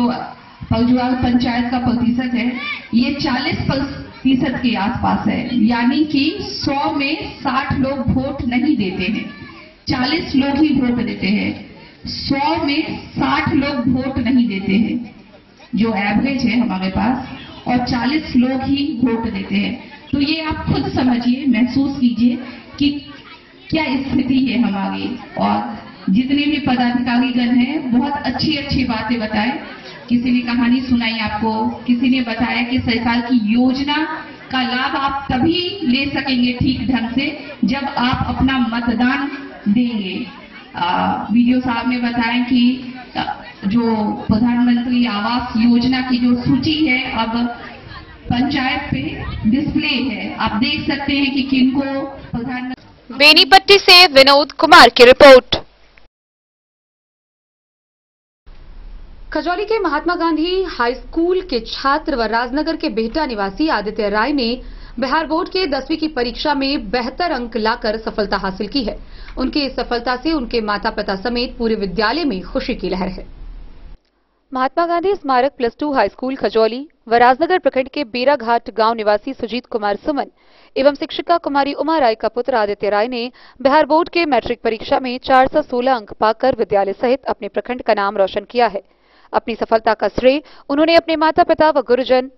पगजवाल पंचायत का प्रतिशत है ये 40% के आसपास है, यानी कि 100 में 60 लोग वोट नहीं देते हैं, 40 लोग ही वोट देते हैं। 100 में 60 लोग वोट नहीं देते हैं जो एवरेज है हमारे पास, और 40 लोग ही वोट देते हैं। तो ये आप खुद समझिए, महसूस कीजिए कि क्या स्थिति है हमारी। और जितने भी पदाधिकारीगण हैं बहुत अच्छी अच्छी बातें बताए, किसी ने कहानी सुनाई आपको, किसी ने बताया कि सरकार की योजना का लाभ आप तभी ले सकेंगे ठीक ढंग से जब आप अपना मतदान देंगे। वीडियो साहब ने बताया कि जो प्रधानमंत्री आवास योजना की जो सूची है अब पंचायत पे डिस्प्ले है, आप देख सकते हैं कि किनको प्रधानमंत्री। बेनीपट्टी से विनोद कुमार की रिपोर्ट। खजौली के महात्मा गांधी हाई स्कूल के छात्र व राजनगर के बेहटा निवासी आदित्य राय ने बिहार बोर्ड के 10वीं की परीक्षा में बेहतर अंक लाकर सफलता हासिल की है। उनकी इस सफलता से उनके माता पिता समेत पूरे विद्यालय में खुशी की लहर है। महात्मा गांधी स्मारक +2 हाई स्कूल खजौली व राजनगर प्रखंड के बेराघाट गांव निवासी सुजीत कुमार सुमन एवं शिक्षिका कुमारी उमा राय का पुत्र आदित्य राय ने बिहार बोर्ड के मैट्रिक परीक्षा में 416 अंक पाकर विद्यालय सहित अपने प्रखंड का नाम रोशन किया है। अपनी सफलता का श्रेय उन्होंने अपने माता पिता व गुरुजन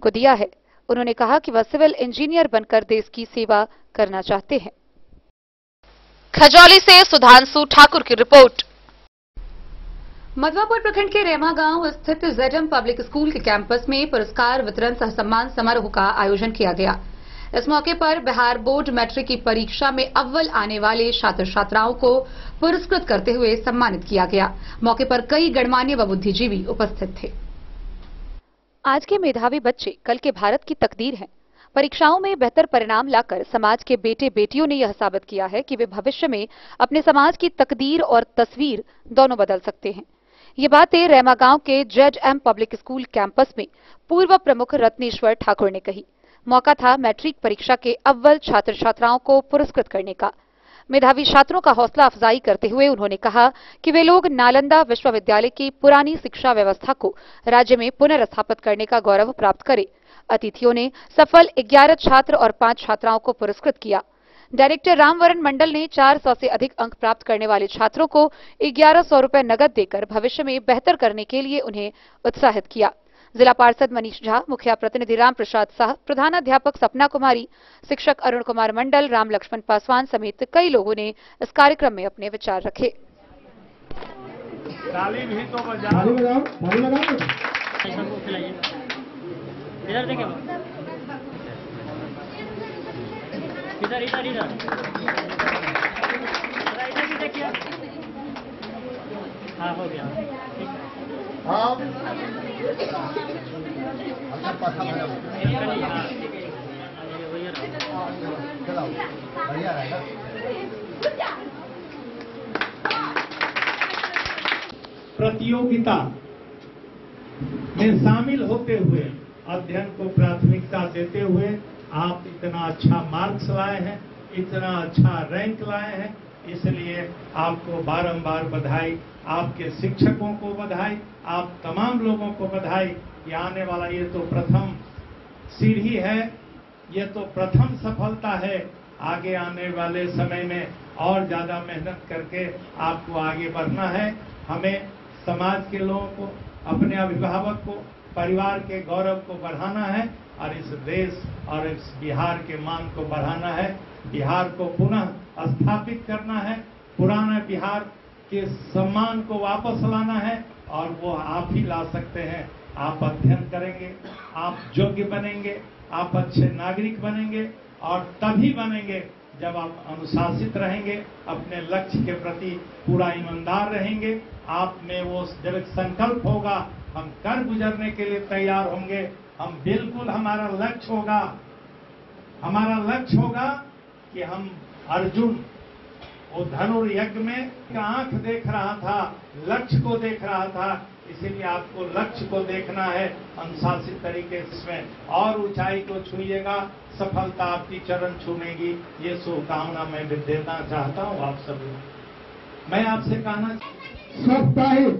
को दिया है। उन्होंने कहा कि वह सिविल इंजीनियर बनकर देश की सेवा करना चाहते हैं। खजौली से सुधांशु ठाकुर की रिपोर्ट। मधवापुर प्रखंड के रेमा गांव स्थित जेडएम पब्लिक स्कूल के कैंपस में पुरस्कार वितरण सह सम्मान समारोह का आयोजन किया गया। इस मौके पर बिहार बोर्ड मैट्रिक की परीक्षा में अव्वल आने वाले छात्र छात्राओं को पुरस्कृत करते हुए सम्मानित किया गया। मौके पर कई गणमान्य व बुद्धिजीवी उपस्थित थे। आज के मेधावी बच्चे कल के भारत की तकदीर हैं। परीक्षाओं में बेहतर परिणाम लाकर समाज के बेटे बेटियों ने यह साबित किया है कि वे भविष्य में अपने समाज की तकदीर और तस्वीर दोनों बदल सकते हैं। ये बातें रेमा गांव के जेडएम पब्लिक स्कूल कैंपस में पूर्व प्रमुख रत्नेश्वर ठाकुर ने कही। मौका था मैट्रिक परीक्षा के अव्वल छात्र छात्राओं को पुरस्कृत करने का। मेधावी छात्रों का हौसला अफजाई करते हुए उन्होंने कहा कि वे लोग नालंदा विश्वविद्यालय की पुरानी शिक्षा व्यवस्था को राज्य में पुनर्स्थापित करने का गौरव प्राप्त करें। अतिथियों ने सफल 11 छात्र और 5 छात्राओं को पुरस्कृत किया। डायरेक्टर रामवरण मंडल ने 400 से अधिक अंक प्राप्त करने वाले छात्रों को 1100 रुपए नगद देकर भविष्य में बेहतर करने के लिए उन्हें उत्साहित किया। जिला पार्षद मनीष झा, मुखिया प्रतिनिधि राम प्रसाद शाह, प्रधानाध्यापक सपना कुमारी, शिक्षक अरुण कुमार मंडल, राम लक्ष्मण पासवान समेत कई लोगों ने इस कार्यक्रम में अपने विचार रखे। सबको खिलाइए। इधर देखें, इधर इधर इधर इधर भी देखिए। हाँ, हो गया। हाँ बढ़िया रहेगा। प्रतियोगिता में शामिल होते हुए अध्ययन को प्राथमिकता देते हुए आप इतना अच्छा मार्क्स लाए हैं, इतना अच्छा रैंक लाए हैं, इसलिए आपको बारंबार बधाई, आपके शिक्षकों को बधाई, आप तमाम लोगों को बधाई। कि आने वाला ये तो प्रथम सीढ़ी है, ये तो प्रथम सफलता है। आगे आने वाले समय में और ज्यादा मेहनत करके आपको आगे बढ़ना है। हमें समाज के लोगों को, अपने अभिभावक को, परिवार के गौरव को बढ़ाना है और इस देश और इस बिहार के मान को बढ़ाना है। बिहार को पुनः स्थापित करना है, पुराना बिहार के सम्मान को वापस लाना है और वो आप ही ला सकते हैं। आप अध्ययन करेंगे, आप योग्य बनेंगे, आप अच्छे नागरिक बनेंगे और तभी बनेंगे जब आप अनुशासित रहेंगे, अपने लक्ष्य के प्रति पूरा ईमानदार रहेंगे। आप में वो जब एक संकल्प होगा, हम कर गुजरने के लिए तैयार होंगे। हम बिल्कुल, हमारा लक्ष्य होगा कि हम अर्जुन वो धनुर्यज्ञ में आंख देख रहा था, लक्ष्य को देख रहा था। इसीलिए आपको लक्ष्य को देखना है, अनुशासित तरीके से और ऊंचाई को छूइएगा, सफलता आपकी चरण छूनेगी। ये शुभकामना मैं देना चाहता हूँ आप सभी। मैं आपसे कहना, साप्ताहिक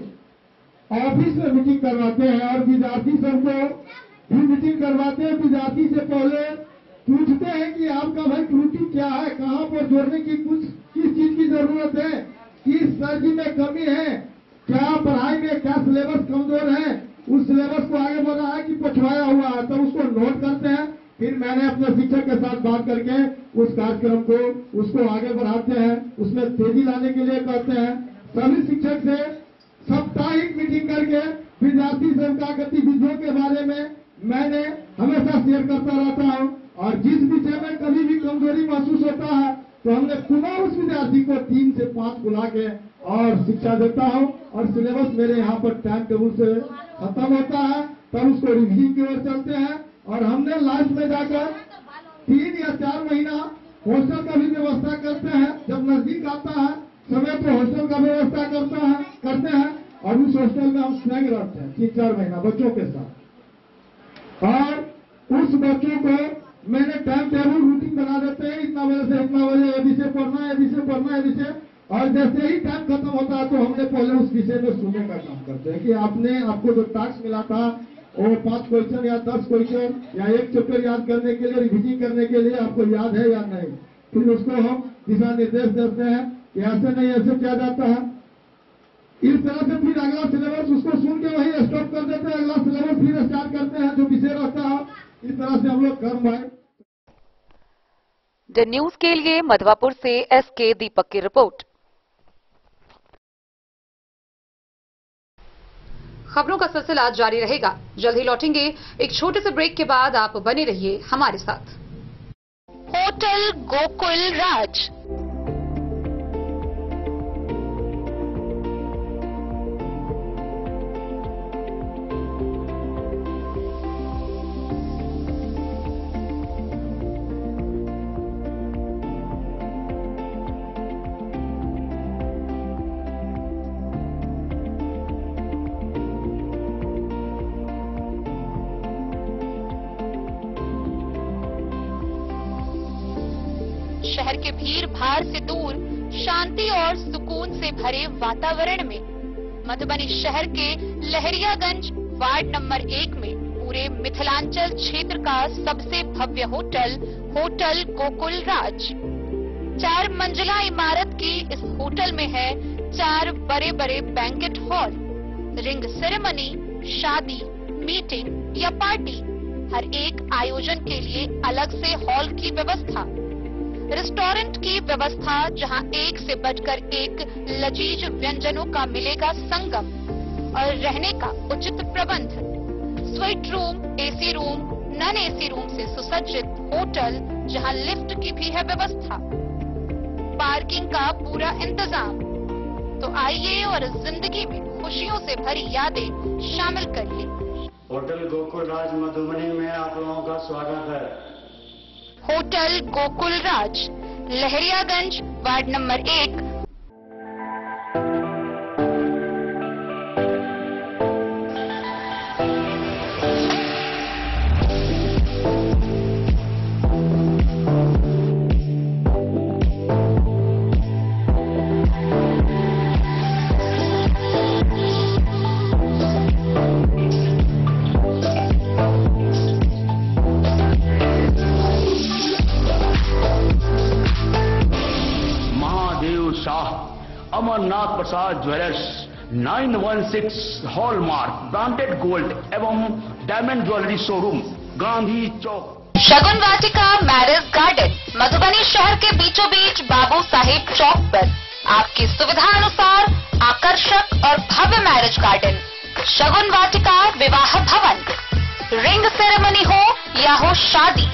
ऑफिस में मीटिंग करवाते हैं और विद्यार्थी सबको भी मीटिंग करवाते हैं। विद्यार्थी से पहले पूछते हैं कि आपका भाई त्रुटि क्या है, कहाँ पर जोड़ने की किस चीज की जरूरत है, किस सर्जी में कमी है, क्या पढ़ाई में क्या सिलेबस कमजोर है, उस सिलेबस को आगे बढ़ा है कि पछुआया हुआ है, तो उसको नोट करते हैं। फिर मैंने अपने शिक्षक के साथ बात करके उस कार्यक्रम को उसको आगे बढ़ाते हैं, उसमें तेजी लाने के लिए कहते हैं। सभी शिक्षक से साप्ताहिक मीटिंग करके विद्यार्थी सबका गतिविधियों के बारे में मैंने हमेशा शेयर करता रहता हूँ और जिस विषय में कभी भी कमजोरी महसूस होता है तो हमने पुनः उस विद्यार्थी को 3 से 5 बुला के और शिक्षा देता हूँ और सिलेबस मेरे यहाँ पर टाइम टेबल से खत्म होता है, तब उसको रिव्यू की ओर चलते हैं और हमने लास्ट में जाकर 3 या 4 महीना हॉस्टल का भी व्यवस्था करते हैं। जब नजदीक आता है समय तो हॉस्टल का व्यवस्था करते हैं और उस हॉस्टल में हम स्वयं रहते हैं 3-4 महीना बच्चों के साथ और उस बच्चों को मैंने टाइम टेबल रूटीन बना देते हैं। इतना बजे से इतना बजे ये विषय पढ़ना है, विषय पढ़ना है, विषय। और जैसे ही टाइम खत्म होता है तो हमने पहले उस विषय में सुनने का काम करते हैं कि आपको जो टास्क मिला था वो 5 क्वेश्चन या 10 क्वेश्चन या 1 चैप्टर याद करने के लिए, रिविजन करने के लिए आपको याद है या नहीं। फिर उसको हम दिशा निर्देश देते हैं कि ऐसे नहीं ऐसे किया जाता है। इस तरह से फिर अगला सिलेबस उसको सुन के वही स्टॉप कर देते हैं, अगला सिलेबस फिर स्टार्ट करते हैं जो विषय रहता है। इस तरह से हम लोग कर पाए। द न्यूज के लिए मधवापुर से एसके दीपक की रिपोर्ट। खबरों का सिलसिला जारी रहेगा, जल्द ही लौटेंगे एक छोटे से ब्रेक के बाद। आप बने रहिए हमारे साथ। होटल गोकुल राज शहर के भीड़ भाड़ से दूर शांति और सुकून से भरे वातावरण में मधुबनी शहर के लहरियागंज वार्ड नंबर 1 में पूरे मिथिलांचल क्षेत्र का सबसे भव्य होटल होटल गोकुल राज 4 मंजिला इमारत की इस होटल में है 4 बड़े बड़े बैंकेट हॉल, रिंग सेरेमनी, शादी, मीटिंग या पार्टी, हर एक आयोजन के लिए अलग से हॉल की व्यवस्था, रेस्टोरेंट की व्यवस्था जहां एक से बढ़कर एक लजीज व्यंजनों का मिलेगा संगम और रहने का उचित प्रबंध। Suite room, AC room, non AC room से सुसज्जित होटल जहां लिफ्ट की भी है व्यवस्था, पार्किंग का पूरा इंतजाम। तो आइए और जिंदगी में खुशियों से भरी यादें शामिल करिए। होटल गोकुल राज मधुबनी में आप लोगों का स्वागत है। होटल गोकुल राज, लहरियागंज, वार्ड नंबर 1। अमरनाथ प्रसाद ज्वेलर्स 916 हॉलमार्क ब्रांडेड गोल्ड एवं डायमंड ज्वेलरी शोरूम, गांधी चौक। शगुन वाटिका मैरिज गार्डन, मधुबनी शहर के बीचों बीच बाबू साहिब चौक पर आपकी सुविधा अनुसार आकर्षक और भव्य मैरिज गार्डन। शगुन वाटिका विवाह भवन, रिंग सेरेमनी हो या हो शादी,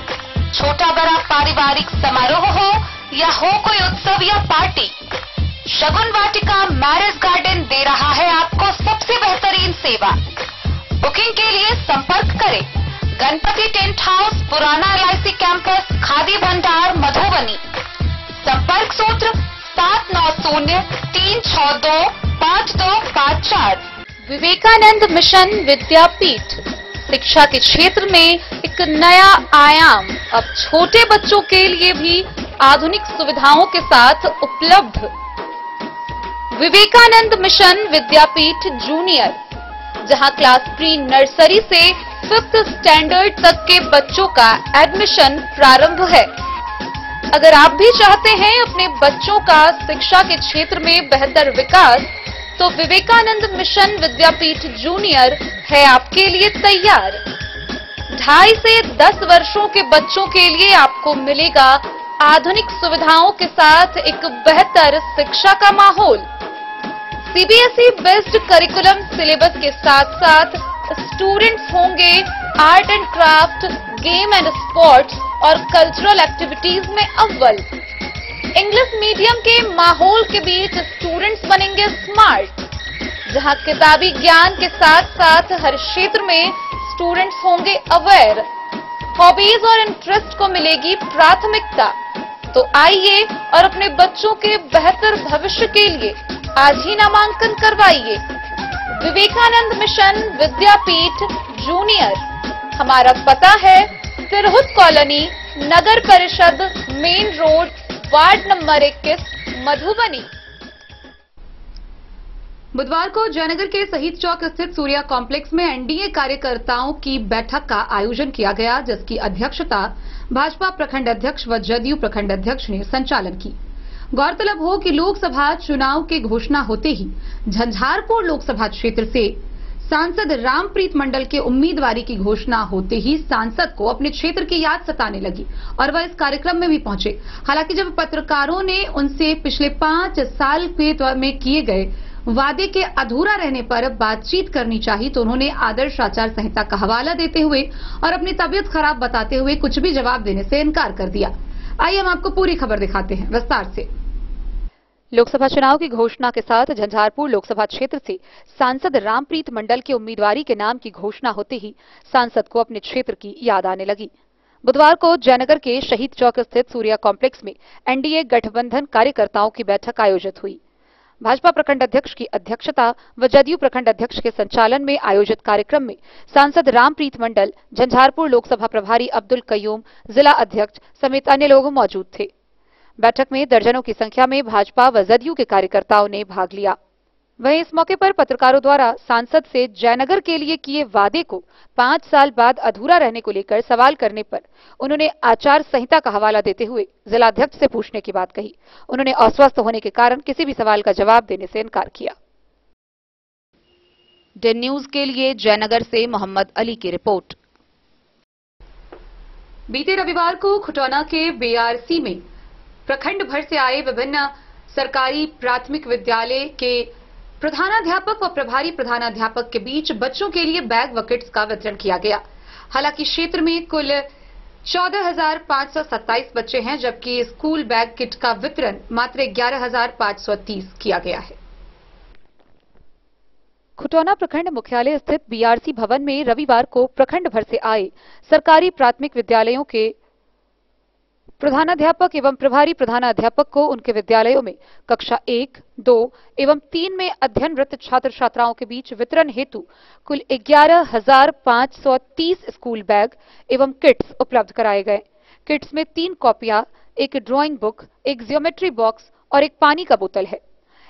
छोटा बड़ा पारिवारिक समारोह हो या हो कोई उत्सव या पार्टी, शगुन वाटिका मैरिज गार्डन दे रहा है आपको सबसे बेहतरीन सेवा। बुकिंग के लिए संपर्क करें गणपति टेंट हाउस, पुराना LIC कैंपस, खादी भंडार, मधुबनी। संपर्क सूत्र 7903625254। विवेकानंद मिशन विद्यापीठ, शिक्षा के क्षेत्र में एक नया आयाम, अब छोटे बच्चों के लिए भी आधुनिक सुविधाओं के साथ उपलब्ध। विवेकानंद मिशन विद्यापीठ जूनियर, जहां क्लास प्री नर्सरी से 5th स्टैंडर्ड तक के बच्चों का एडमिशन प्रारंभ है। अगर आप भी चाहते हैं अपने बच्चों का शिक्षा के क्षेत्र में बेहतर विकास, तो विवेकानंद मिशन विद्यापीठ जूनियर है आपके लिए तैयार। 2.5 से 10 वर्षों के बच्चों के लिए आपको मिलेगा आधुनिक सुविधाओं के साथ एक बेहतर शिक्षा का माहौल। CBSE बेस्ड करिकुलम सिलेबस के साथ साथ स्टूडेंट्स होंगे art and craft, game and sports और कल्चरल एक्टिविटीज में अव्वल। इंग्लिश मीडियम के माहौल के बीच स्टूडेंट्स बनेंगे स्मार्ट, जहां किताबी ज्ञान के साथ साथ हर क्षेत्र में स्टूडेंट्स होंगे अवेयर। हॉबीज और इंटरेस्ट को मिलेगी प्राथमिकता। तो आइए और अपने बच्चों के बेहतर भविष्य के लिए आज ही नामांकन करवाइए। विवेकानंद मिशन विद्यापीठ जूनियर, हमारा पता है तिरहुत कॉलोनी, नगर परिषद, main road, ward number 21, Madhubani. बुधवार को जयनगर के शहीद चौक स्थित सूर्या कॉम्प्लेक्स में एनडीए कार्यकर्ताओं की बैठक का आयोजन किया गया, जिसकी अध्यक्षता भाजपा प्रखंड अध्यक्ष व जदयू प्रखंड अध्यक्ष ने संचालन की। गौरतलब हो कि लोकसभा चुनाव की घोषणा होते ही झंझारपुर लोकसभा क्षेत्र से सांसद रामप्रीत मंडल के उम्मीदवारी की घोषणा होते ही सांसद को अपने क्षेत्र की याद सताने लगी और वह इस कार्यक्रम में भी पहुंचे। हालांकि जब पत्रकारों ने उनसे पिछले 5 साल में किए गए वादे के अधूरा रहने पर बातचीत करनी चाहिए, तो उन्होंने आदर्श आचार संहिता का हवाला देते हुए और अपनी तबीयत खराब बताते हुए कुछ भी जवाब देने से इनकार कर दिया। आइए हम आपको पूरी खबर दिखाते हैं विस्तार से। लोकसभा चुनाव की घोषणा के साथ झंझारपुर लोकसभा क्षेत्र से सांसद रामप्रीत मंडल के उम्मीदवारी के नाम की घोषणा होते ही सांसद को अपने क्षेत्र की याद आने लगी। बुधवार को जयनगर के शहीद चौक स्थित सूर्या कॉम्प्लेक्स में एनडीए गठबंधन कार्यकर्ताओं की बैठक आयोजित हुई। भाजपा प्रखंड अध्यक्ष की अध्यक्षता व जदयू प्रखंड अध्यक्ष के संचालन में आयोजित कार्यक्रम में सांसद रामप्रीत मंडल, झंझारपुर लोकसभा प्रभारी अब्दुल कयूम, जिला अध्यक्ष समेत अन्य लोग मौजूद थे। बैठक में दर्जनों की संख्या में भाजपा व जदयू के कार्यकर्ताओं ने भाग लिया। वहीं इस मौके पर पत्रकारों द्वारा सांसद से जयनगर के लिए किए वादे को 5 साल बाद अधूरा रहने को लेकर सवाल करने पर उन्होंने आचार संहिता का हवाला देते हुए जिलाध्यक्ष से पूछने की बात कही। उन्होंने अस्वस्थ होने के कारण किसी भी सवाल का जवाब देने से इनकार किया। डेन न्यूज के लिए जयनगर से मोहम्मद अली की रिपोर्ट। बीते रविवार को खुटौना के बीआरसी में प्रखंड भर से आए विभिन्न सरकारी प्राथमिक विद्यालय के प्रधानाध्यापक व प्रभारी प्रधानाध्यापक के बीच बच्चों के लिए बैग व किट्स का वितरण किया गया। हालांकि क्षेत्र में कुल 14,527 बच्चे हैं, जबकि स्कूल बैग किट का वितरण मात्र 11,530 किया गया है। खुटौना प्रखंड मुख्यालय स्थित बीआरसी भवन में रविवार को प्रखंड भर से आए सरकारी प्राथमिक विद्यालयों के प्रधानाध्यापक एवं प्रभारी प्रधानाध्यापक को उनके विद्यालयों में कक्षा 1, 2 एवं 3 में अध्ययनरत छात्र छात्राओं के बीच वितरण हेतु कुल 11,530 स्कूल बैग एवं किट्स उपलब्ध कराए गए। किट्स में 3 कॉपियां, एक ड्राइंग बुक, एक ज्योमेट्री बॉक्स और एक पानी का बोतल है।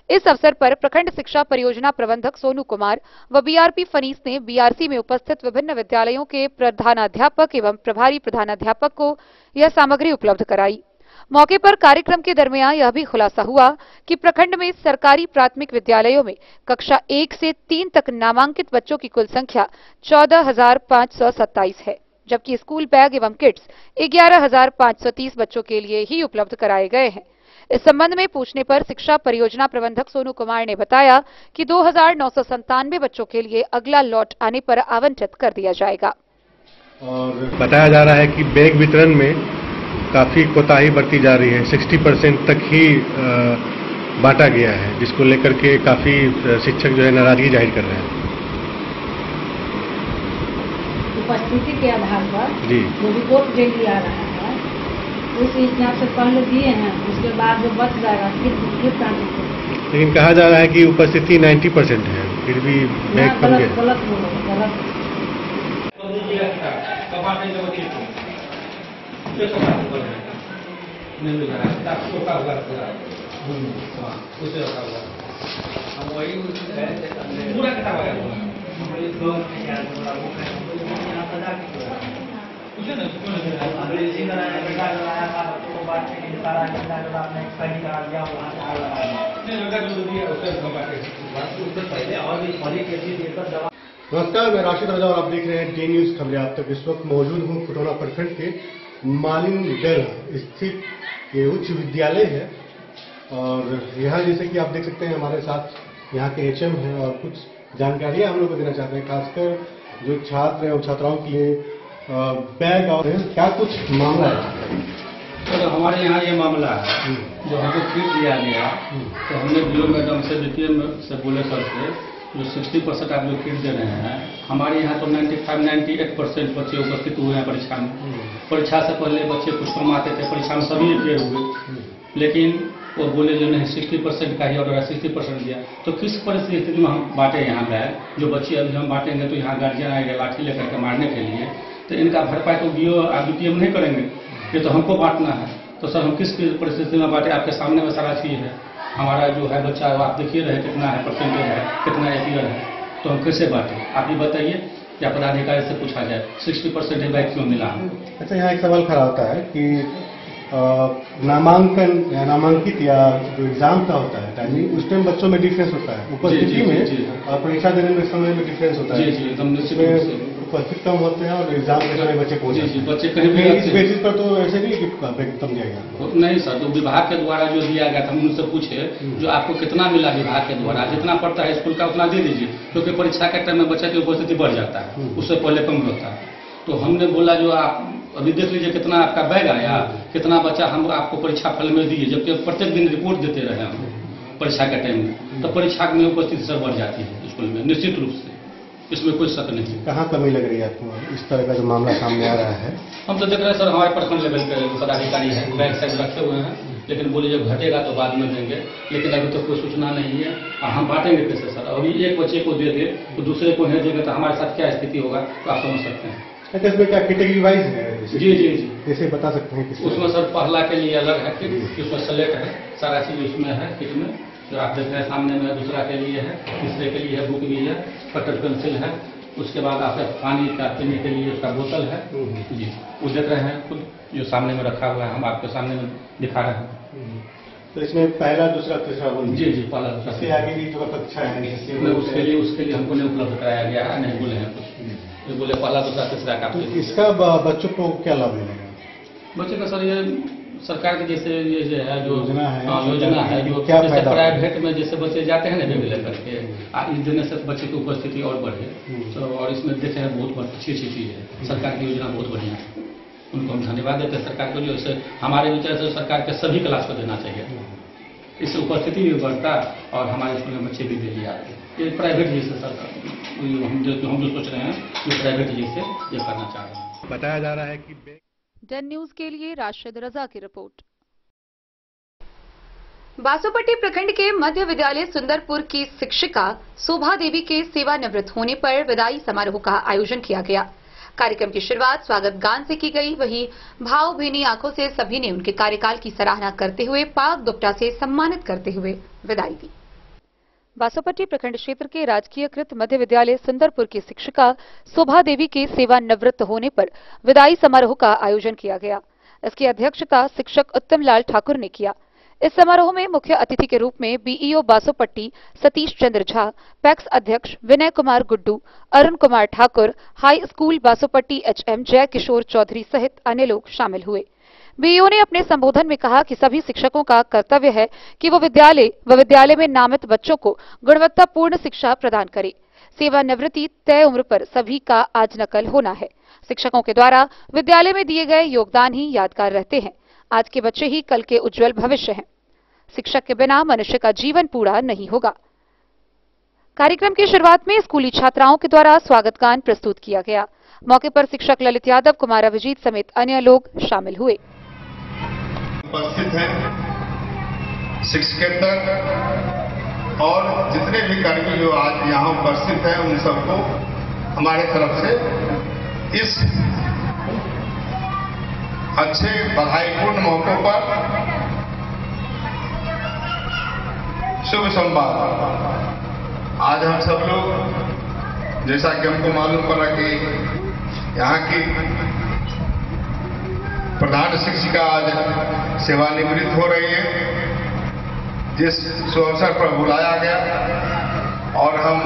इस अवसर पर प्रखंड शिक्षा परियोजना प्रबंधक सोनू कुमार व बीआरपी फनीस ने बीआरसी में उपस्थित विभिन्न विद्यालयों के प्रधानाध्यापक एवं प्रभारी प्रधानाध्यापक को यह सामग्री उपलब्ध कराई। मौके पर कार्यक्रम के दरमियान यह भी खुलासा हुआ कि प्रखंड में सरकारी प्राथमिक विद्यालयों में कक्षा 1 से 3 तक नामांकित बच्चों की कुल संख्या 14,527 है, जबकि स्कूल बैग एवं किट्स 11,530 बच्चों के लिए ही उपलब्ध कराए गए हैं। इस संबंध में पूछने पर शिक्षा परियोजना प्रबंधक सोनू कुमार ने बताया कि 2,997 बच्चों के लिए अगला लॉट आने पर आवंटित कर दिया जाएगा। और बताया जा रहा है कि बैग वितरण में काफी कोताही बरती जा रही है, 60% तक ही बांटा गया है, जिसको लेकर के काफी शिक्षक जो है नाराजगी जाहिर कर रहे हैं। उपस्थिति के आधार पर जी जो रिपोर्ट डेली आ रहा है उस हिसाब से पहले दिए हैं, उसके बाद जो बच जाएगा फिर लेकिन कहा जा रहा है कि उपस्थिति 90% है, फिर भी बैग कम गया। गलत बोलो, गलत। नमस्कार, मैं राशिद राजा और आप देख रहे हैं डी न्यूज खबरें। आप तक इस वक्त मौजूद हूँ खुटौना प्रखंड के मालिंगडर स्थित ये उच्च विद्यालय है और यहाँ जैसे कि आप देख सकते हैं हमारे साथ यहाँ के एचएम हैं और कुछ जानकारियाँ हम लोग को देना चाहते हैं, खासकर जो छात्र हैं और छात्राओं के लिए बैग और क्या कुछ मामला है। तो हमारे यहाँ ये मामला है जो हमको किट दिया गया, तो हमने बीओ मैडम से द्वितीय से बोले सर से जो 60% आप लोग किट दे रहे हैं, हमारे यहाँ तो 95-98% बच्चे उपस्थित हुए हैं परीक्षा में। परीक्षा से पहले बच्चे कुछ कम आते थे, परीक्षा में सभी अपेयर हुए, लेकिन वो बोले जो नहीं 60% का ही ऑर्डर है, 60% दिया। तो किस परिस्थिति में हम बांटे यहाँ बैग, जो बच्चे अभी हम बांटेंगे तो यहाँ गार्जियन आएगा लाठी लेकर के मारने के लिए, तो इनका भरपाई तो बीओ द्वितीय में नहीं करेंगे, ये तो हमको बांटना है। तो सर हम किस परिस्थिति में बांटे, आपके सामने में सारा चीज़ है। हमारा जो है बच्चा आप देखिए रहे कितना है परसेंटेज है, कितना एपियर है, तो हम कैसे बांटे आप ही बताइए, या पदाधिकारी से पूछा जाए 60% बैग क्यों मिला। अच्छा, यहाँ एक सवाल खड़ा होता है कि नामांकित या जो एग्जाम का होता है टाइमिंग, उस टाइम बच्चों में डिफरेंस होता है, उपस्थिति में और परीक्षा देने में समय में डिफरेंस होता है। उपस्थित कम होते हैं और एग्जाम के समय बच्चे पहुंचे। बच्चे कहीं भी इस बेसिस पर तो ऐसे नहीं कि कम दिया गया। नहीं सर, तो विभाग के द्वारा जो दिया गया था हम उनसे पूछे जो आपको कितना मिला विभाग के द्वारा, जितना पड़ता है स्कूल का उतना दे दीजिए, क्योंकि परीक्षा के टाइम में बच्चे की उपस्थिति बढ़ जाता है, उससे पहले कम होता है। तो हमने बोला जो आप अभी देख लीजिए कितना आपका बैग आया, कितना बच्चा हम आपको परीक्षा फल में दिए, जबकि प्रत्येक दिन रिपोर्ट देते रहे हम परीक्षा के टाइम में, तो परीक्षा में उपस्थिति सब बढ़ जाती है स्कूल में निश्चित रूप से, इसमें कोई शक नहीं। कहाँ कमी लग रही है आपको इस तरह का जो मामला सामने आ रहा है? हम तो देख रहे हैं सर, हमारे प्रखंड लेवल के पदाधिकारी हैं, बैग साइड रखे हुए हैं, लेकिन बोले जब घटेगा तो बाद में देंगे, लेकिन अभी तो कोई सूचना नहीं है। और हम बांटेंगे कैसे सर? अभी एक बच्चे को दे दे तो दूसरे को नहीं देंगे तो हमारे साथ क्या स्थिति होगा, तो आप समझ सकते हैं। इसमें क्या कैटेगरी वाइज है? जी जी जी, जैसे बता सकते हैं। उसमें सर पहला के लिए अलग है किट, उसमें स्लेट है, सारा चीज उसमें है किट में, जो आप देख रहे हैं सामने में। दूसरा के लिए है, तीसरे के लिए है बुक भी है, कटर पेंसिल है, उसके बाद आपका पानी का पीने के लिए उसका बोतल है जी, वो देख रहे हैं खुद जो सामने में रखा हुआ है, हम आपके सामने में दिखा रहे हैं। तो इसमें पहला दूसरा तीसरा जी जी, पहला दूसरा इससे आगे भी जो कक्षा है उसके लिए हमको नहीं उपलब्ध कराया गया है, नहीं बोले हैं कुछ, ये बोले पहला दूसरा तीसरा का। तो इसका बच्चों को क्या लाभ मिलेगा? बच्चे का सर ये सरकार के जैसे ये जो है जो योजना है जो क्या जैसे फायदा? प्राइवेट में जैसे बच्चे जाते हैं ना बेबी लेकर के इस देने से बच्चे की उपस्थिति और बढ़े तो और इसमें देते हैं बहुत अच्छी चीज़ है। सरकार की योजना बहुत बढ़िया है, उनको हम धन्यवाद देते हैं सरकार को, जो इससे हमारे विचार से सरकार के सभी क्लास को देना चाहिए। इससे उपस्थिति भी बढ़ता और हमारे स्कूल में बच्चे भी डेली आते हैं। ये प्राइवेट जैसे सरकार हम जो सोच रहे हैं ये प्राइवेट जैसे ये करना चाह रहे हैं। बताया जा रहा है कि डन न्यूज के लिए राशिद रजा की रिपोर्ट। बासोपट्टी प्रखंड के मध्य विद्यालय सुंदरपुर की शिक्षिका शोभा देवी के सेवानिवृत्त होने पर विदाई समारोह का आयोजन किया गया। कार्यक्रम की शुरुआत स्वागत गान से की गई, वहीं भावभीनी आंखों से सभी ने उनके कार्यकाल की सराहना करते हुए पाक दुपट्टा से सम्मानित करते हुए विदाई दी। बासोपट्टी प्रखंड क्षेत्र के राजकीयकृत मध्य विद्यालय सुंदरपुर की शिक्षिका शोभा देवी के सेवानिवृत्त होने पर विदाई समारोह का आयोजन किया गया। इसकी अध्यक्षता शिक्षक उत्तम लाल ठाकुर ने किया। इस समारोह में मुख्य अतिथि के रूप में बीईओ बासोपट्टी सतीश चंद्र झा, पैक्स अध्यक्ष Vinay Kumar Guddu, Arun Kumar Thakur, high school Basopatti HM Jai Kishore Chaudhary सहित अन्य लोग शामिल हुए। बीईओ ने अपने संबोधन में कहा कि सभी शिक्षकों का कर्तव्य है कि वो विद्यालय में नामित बच्चों को गुणवत्तापूर्ण शिक्षा प्रदान करे। सेवानिवृत्ति तय उम्र पर सभी का आज नकल होना है। शिक्षकों के द्वारा विद्यालय में दिए गए योगदान ही यादगार रहते हैं। आज के बच्चे ही कल के उज्जवल भविष्य हैं। शिक्षक के बिना मनुष्य का जीवन पूरा नहीं होगा। कार्यक्रम की शुरुआत में स्कूली छात्राओं के द्वारा स्वागत गान प्रस्तुत किया गया। मौके पर शिक्षक ललित यादव, कुमार अभिजीत समेत अन्य लोग शामिल हुए। उपस्थित हैं शिक्षकेतर और जितने भी कर्मी जो आज यहाँ उपस्थित हैं उन सबको हमारे तरफ से इस अच्छे बधाईपूर्ण मौकों पर शुभ संवाद। आज हम सब लोग जैसा कि हमको मालूम पड़ा कि यहाँ की प्रधान शिक्षिका आज सेवानिवृत्त हो रही है, जिस अवसर पर बुलाया गया और हम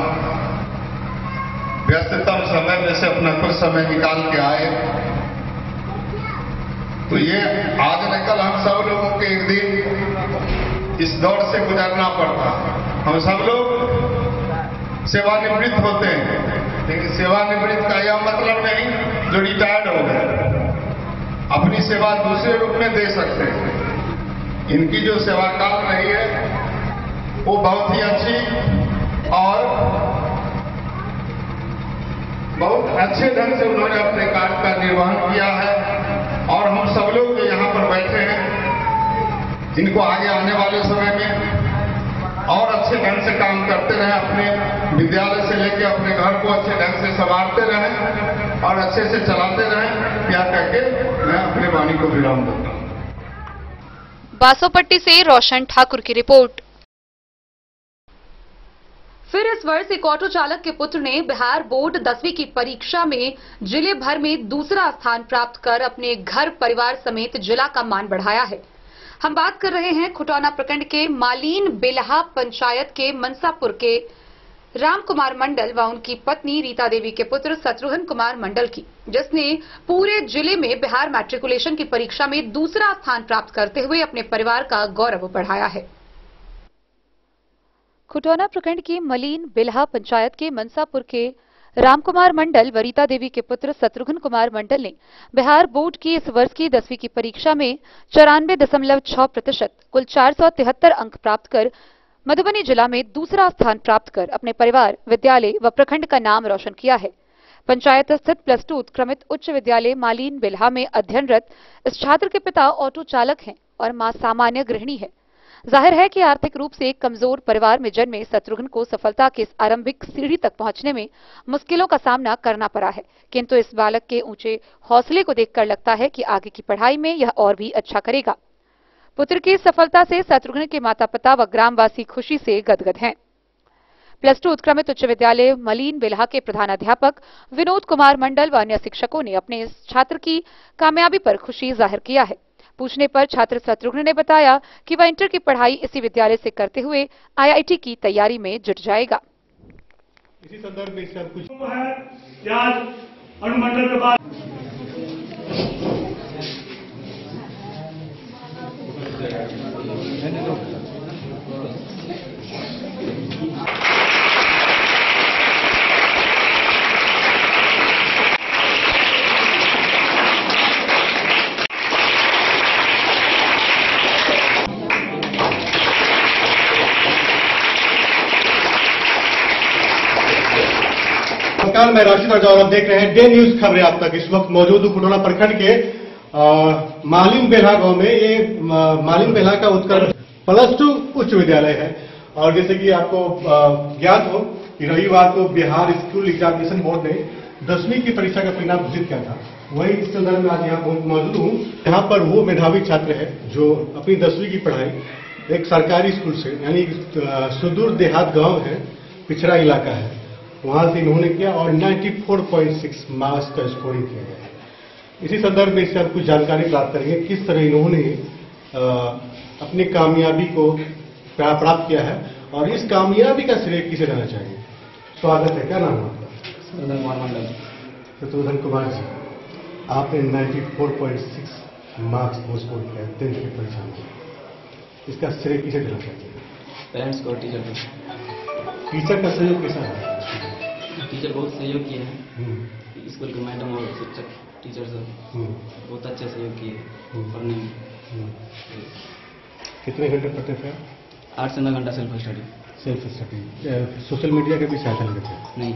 व्यस्ततम समय में से अपना कुछ समय निकाल के आए। तो ये आज न कल हम सब लोगों के एक दिन इस दौर से गुजरना पड़ता। हम सब लोग सेवानिवृत्त होते हैं, लेकिन सेवानिवृत्त का यह मतलब नहीं जो रिटायर्ड हो गए अपनी सेवा दूसरे रूप में दे सकते हैं। इनकी जो सेवा काल रही है वो बहुत ही अच्छी और बहुत अच्छे ढंग से उन्होंने अपने कार्य का निर्वहन किया है। और हम सब लोग जो यहाँ पर बैठे हैं, इनको आगे आने वाले समय में और अच्छे ढंग से काम करते रहें, अपने विद्यालय से लेकर अपने घर को अच्छे ढंग से संवारते रहें और अच्छे से चलाते रहें। यह कहके मैं अपने वाणी को विराम दूंगा। बासोपट्टी से रोशन ठाकुर की रिपोर्ट। फिर इस वर्ष एक ऑटो चालक के पुत्र ने बिहार बोर्ड 10वीं की परीक्षा में जिले भर में दूसरा स्थान प्राप्त कर अपने घर परिवार समेत जिला का मान बढ़ाया है। हम बात कर रहे हैं खुटौना प्रखंड के मालीन बेलहा पंचायत के मनसापुर के राम कुमार मंडल व उनकी पत्नी रीता देवी के पुत्र शत्रुघ्न कुमार मंडल की, जिसने पूरे जिले में बिहार मैट्रिकुलेशन की परीक्षा में दूसरा स्थान प्राप्त करते हुए अपने परिवार का गौरव बढ़ाया है। खुटौना प्रखंड की मलीन बेलहा पंचायत के मनसापुर के रामकुमार मंडल व रीता देवी के पुत्र शत्रुघ्न कुमार मंडल ने बिहार बोर्ड की इस वर्ष की 10वीं की परीक्षा में 94.6% कुल 473 अंक प्राप्त कर मधुबनी जिला में दूसरा स्थान प्राप्त कर अपने परिवार, विद्यालय व प्रखंड का नाम रोशन किया है। पंचायत स्थित +2 उत्क्रमित उच्च विद्यालय मालीन बेलहा में अध्ययनरत इस छात्र के पिता ऑटो चालक हैं और मां सामान्य गृहिणी है। जाहिर है कि आर्थिक रूप से एक कमजोर परिवार में जन्मे शत्रुघ्न को सफलता के इस आरंभिक सीढ़ी तक पहुंचने में मुश्किलों का सामना करना पड़ा है, किंतु इस बालक के ऊंचे हौसले को देखकर लगता है कि आगे की पढ़ाई में यह और भी अच्छा करेगा। पुत्र की सफलता से शत्रुघ्न के माता पिता व ग्रामवासी खुशी से गदगद हैं। +2 उत्क्रमित उच्च विद्यालय मलीन बेलहा के प्रधानाध्यापक विनोद कुमार मंडल व अन्य शिक्षकों ने अपने इस छात्र की कामयाबी पर खुशी जाहिर किया है। पूछने पर छात्र शत्रुघ्न ने बताया कि वह इंटर की पढ़ाई इसी विद्यालय से करते हुए आईआईटी की तैयारी में जुट जाएगा। इसी संदर्भ में सब कुछ अनुमंडल के बाद नमस्कार, मैं राशिद रजा और आप देख रहे हैं डे न्यूज खबरें आप तक। इस वक्त मौजूद हूं खुटौना प्रखंड के मालिम बेल्हा गांव में। ये मालिम बेल्हा का उत्कर्ष +2 उच्च विद्यालय है और जैसे कि आपको ज्ञात हो कि रविवार को बिहार स्कूल एग्जामिनेशन बोर्ड ने 10वीं की परीक्षा का परिणाम घोषित किया था। वही इस संदर्भ में आज यहाँ मौजूद हूँ। यहाँ पर वो मेधावी छात्र है जो अपनी 10वीं की पढ़ाई एक सरकारी स्कूल से, यानी सुदूर देहात गांव है, पिछड़ा इलाका है, वहां से इन्होंने किया और 94.6 मार्क्स का स्कोरिंग किया गया है। इसी संदर्भ में इससे हम कुछ जानकारी प्राप्त करेंगे किस तरह इन्होंने अपनी कामयाबी को प्राप्त किया है और इस कामयाबी का श्रेय किसे देना चाहिए। स्वागत है। क्या नाम है आपका? शत्रुघ्न कुमार जी, आपने 94.6 मार्क्स को स्कोर किया 10th की परीक्षा में, इसका श्रेय किसे देना चाहिए? पेरेंट्स को, टीचर को। टीचर का सहयोग कैसा है? टीचर बहुत सहयोग किए हैं। स्कूल के मैडम और शिक्षक टीचर सब बहुत अच्छा सहयोग किए पढ़ने में। कितने घंटे पढ़ते थे? 8 से 9 घंटा self study. Self study. Social media के भी सहायता लेते थे? नहीं।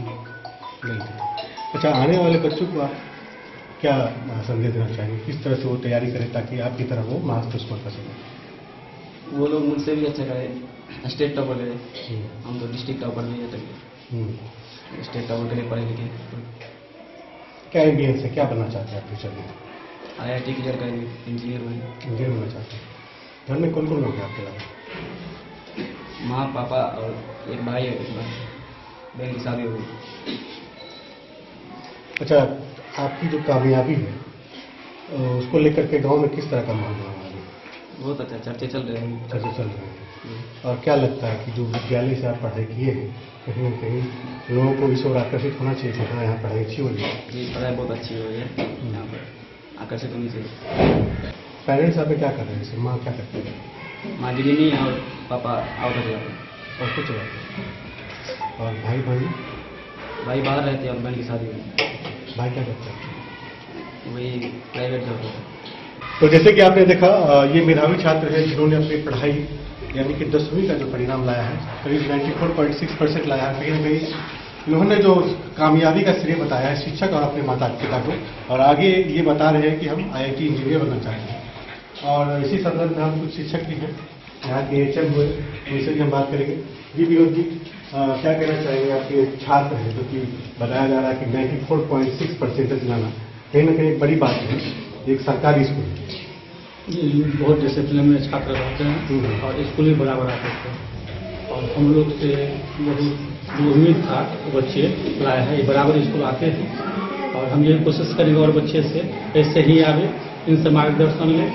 अच्छा, आने वाले बच्चों को आप क्या संदेश देना चाहिए? किस तरह से वो तैयारी करें ताकि आपकी तरह वो मार्क्स स्कोर कर सकें? वो लोग मुझसे भी अच्छा करें, स्टेट टॉपर करें। हम तो डिस्ट्रिक्ट टॉपर नहीं है, स्टेट टॉपर के लिए पढ़े लिखे। क्या एम्बियंस है, क्या बनना चाहते हैं आप फ्यूचर में? IIT क्लियर करेंगे, इंजीनियर बनना चाहते हैं। घर में कौन कौन लोग हैं आपके अलावा? माँ, पापा और एक भाई है, एक बहन की शादी हो गई। अच्छा, आपकी जो कामयाबी है उसको लेकर के गांव में किस तरह का माहौल है? बहुत अच्छा, चर्चे चल रहे हैं। चर्चे चल रहे हैं। और क्या लगता है कि जो विद्यालय से आप पढ़ाई किए हैं, कहीं न कहीं लोगों को इस ओर आकर्षित होना चाहिए कि हाँ, यहाँ पढ़ाई अच्छी हो रही है? जी, पढ़ाई बहुत अच्छी हो रही है, यहाँ पर आकर्षित होनी चाहिए। पेरेंट्स आप क्या कर रहे हैं? जैसे माँ क्या करते हैं? माँ दिल्ली में और पापा आउट ऑफ जाते और कुछ बात। और भाई बाहर रहते हैं और बहन की शादी हुई। भाई क्या करते हैं? वही प्राइवेट जॉब करते हैं। तो जैसे कि आपने देखा, ये मेधावी छात्र है जिन्होंने अपनी पढ़ाई यानी कि 10वीं का जो परिणाम लाया है करीब 94.6% लाया है। कहीं ना कहीं इन्होंने जो कामयाबी का श्रेय बताया है शिक्षक और अपने माता पिता को, और आगे ये बता रहे हैं कि हम IIT इंजीनियर बनना चाहते हैं। और इसी संदर्भ में हम कुछ शिक्षक भी हैं, यहाँ के HM हुए, उनसे भी हम बात करेंगे। जी विनोद जी, क्या कहना चाहेंगे? आपके छात्र हैं जो कि बताया जा रहा है कि 94.6% लाना कहीं ना कहीं बड़ी बात है, एक सरकारी स्कूल है। बहुत डिसिप्लिन में छात्र रहते हैं और स्कूल भी बराबर आते हैं और हम लोग से बहुत जो उम्मीद था बच्चे लाए हैं, ये बराबर स्कूल आते हैं और हम ये कोशिश करेंगे और बच्चे से ऐसे ही आवे, इनसे मार्गदर्शन लें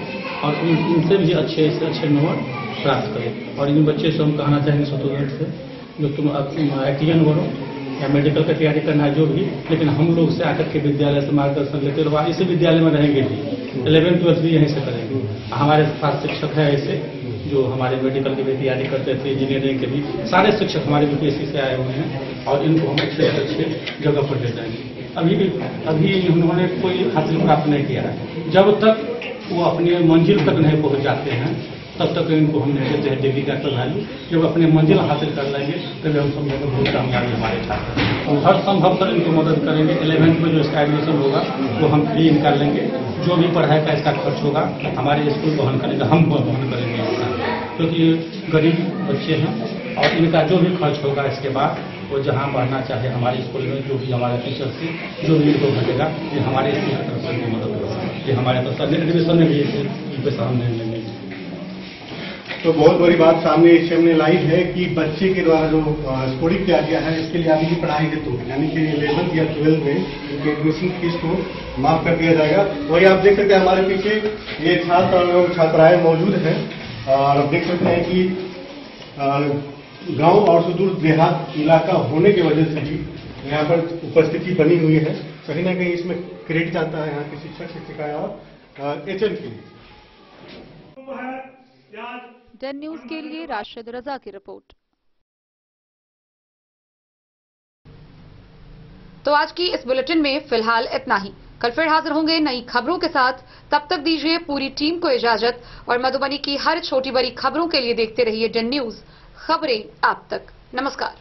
और इनसे भी अच्छे से अच्छे नंबर प्राप्त करें। और इन बच्चे से हम कहना चाहेंगे स्टूडेंट से, जो तुम IITian बनो या मेडिकल का तैयारी करना है जो भी, लेकिन हम लोग से आकर के विद्यालय से मार्गदर्शन लेते रहो। इसी विद्यालय में रहेंगे भी, 11th 12th भी यहीं से करेंगे। हमारे पास शिक्षक है ऐसे जो हमारे मेडिकल की भी तैयारी करते थे, इंजीनियरिंग के भी सारे शिक्षक हमारे BPSC से आए हुए हैं और इनको हम अच्छे से अच्छे जगह पर ले जाएंगे। अभी उन्होंने कोई हासिल प्राप्त नहीं किया है। जब तक वो अपनी मंजिल तक नहीं पहुँच जाते हैं तब तक इनको हम देते हैं डिग्री का वैल्यू। जब अपने मंजिल हासिल कर लेंगे तभी हम समझेंगे बहुत कामयाबी हमारे छात्र हैं और हर संभव कर इनको मदद करेंगे। 11th में जो इसका एडमिशन होगा वो हम फ्री निकाल लेंगे, जो भी पढ़ाई का इसका खर्च होगा हमारे स्कूल वहन करेंगे, हम वहन करेंगे इसका, क्योंकि गरीब बच्चे हैं और इनका जो भी खर्च होगा इसके बाद वो जहाँ पढ़ना चाहे हमारे स्कूल में, जो भी हमारे टीचर से जो भी इनको घटेगा ये हमारे स्कूल की तरफ से मदद होगा। ये हमारे तरफ से एडमिशन में भी पैसा हम नहीं लेंगे। तो बहुत बड़ी बात सामने HM ने लाई है कि बच्चे के द्वारा जो स्कोरिंग किया गया है इसके लिए आगे की पढ़ाई हेतु यानी कि 11th या 12th में उनके एडमिशन फीस को माफ कर दिया जाएगा। वही आप देख सकते हैं हमारे पीछे ये छात्र एवं छात्राएं मौजूद हैं और आप देख सकते हैं कि गांव और सुदूर देहात इलाका होने की वजह से भी यहाँ पर उपस्थिति बनी हुई है। कहीं ना कहीं इसमें क्रेडिट आता है यहाँ के शिक्षक शिक्षिकाएं और HM की। डन न्यूज के लिए राशिद रजा की रिपोर्ट। तो आज की इस बुलेटिन में फिलहाल इतना ही। कल फिर हाजिर होंगे नई खबरों के साथ। तब तक दीजिए पूरी टीम को इजाजत और मधुबनी की हर छोटी बड़ी खबरों के लिए देखते रहिए डन न्यूज, खबरें आप तक। नमस्कार।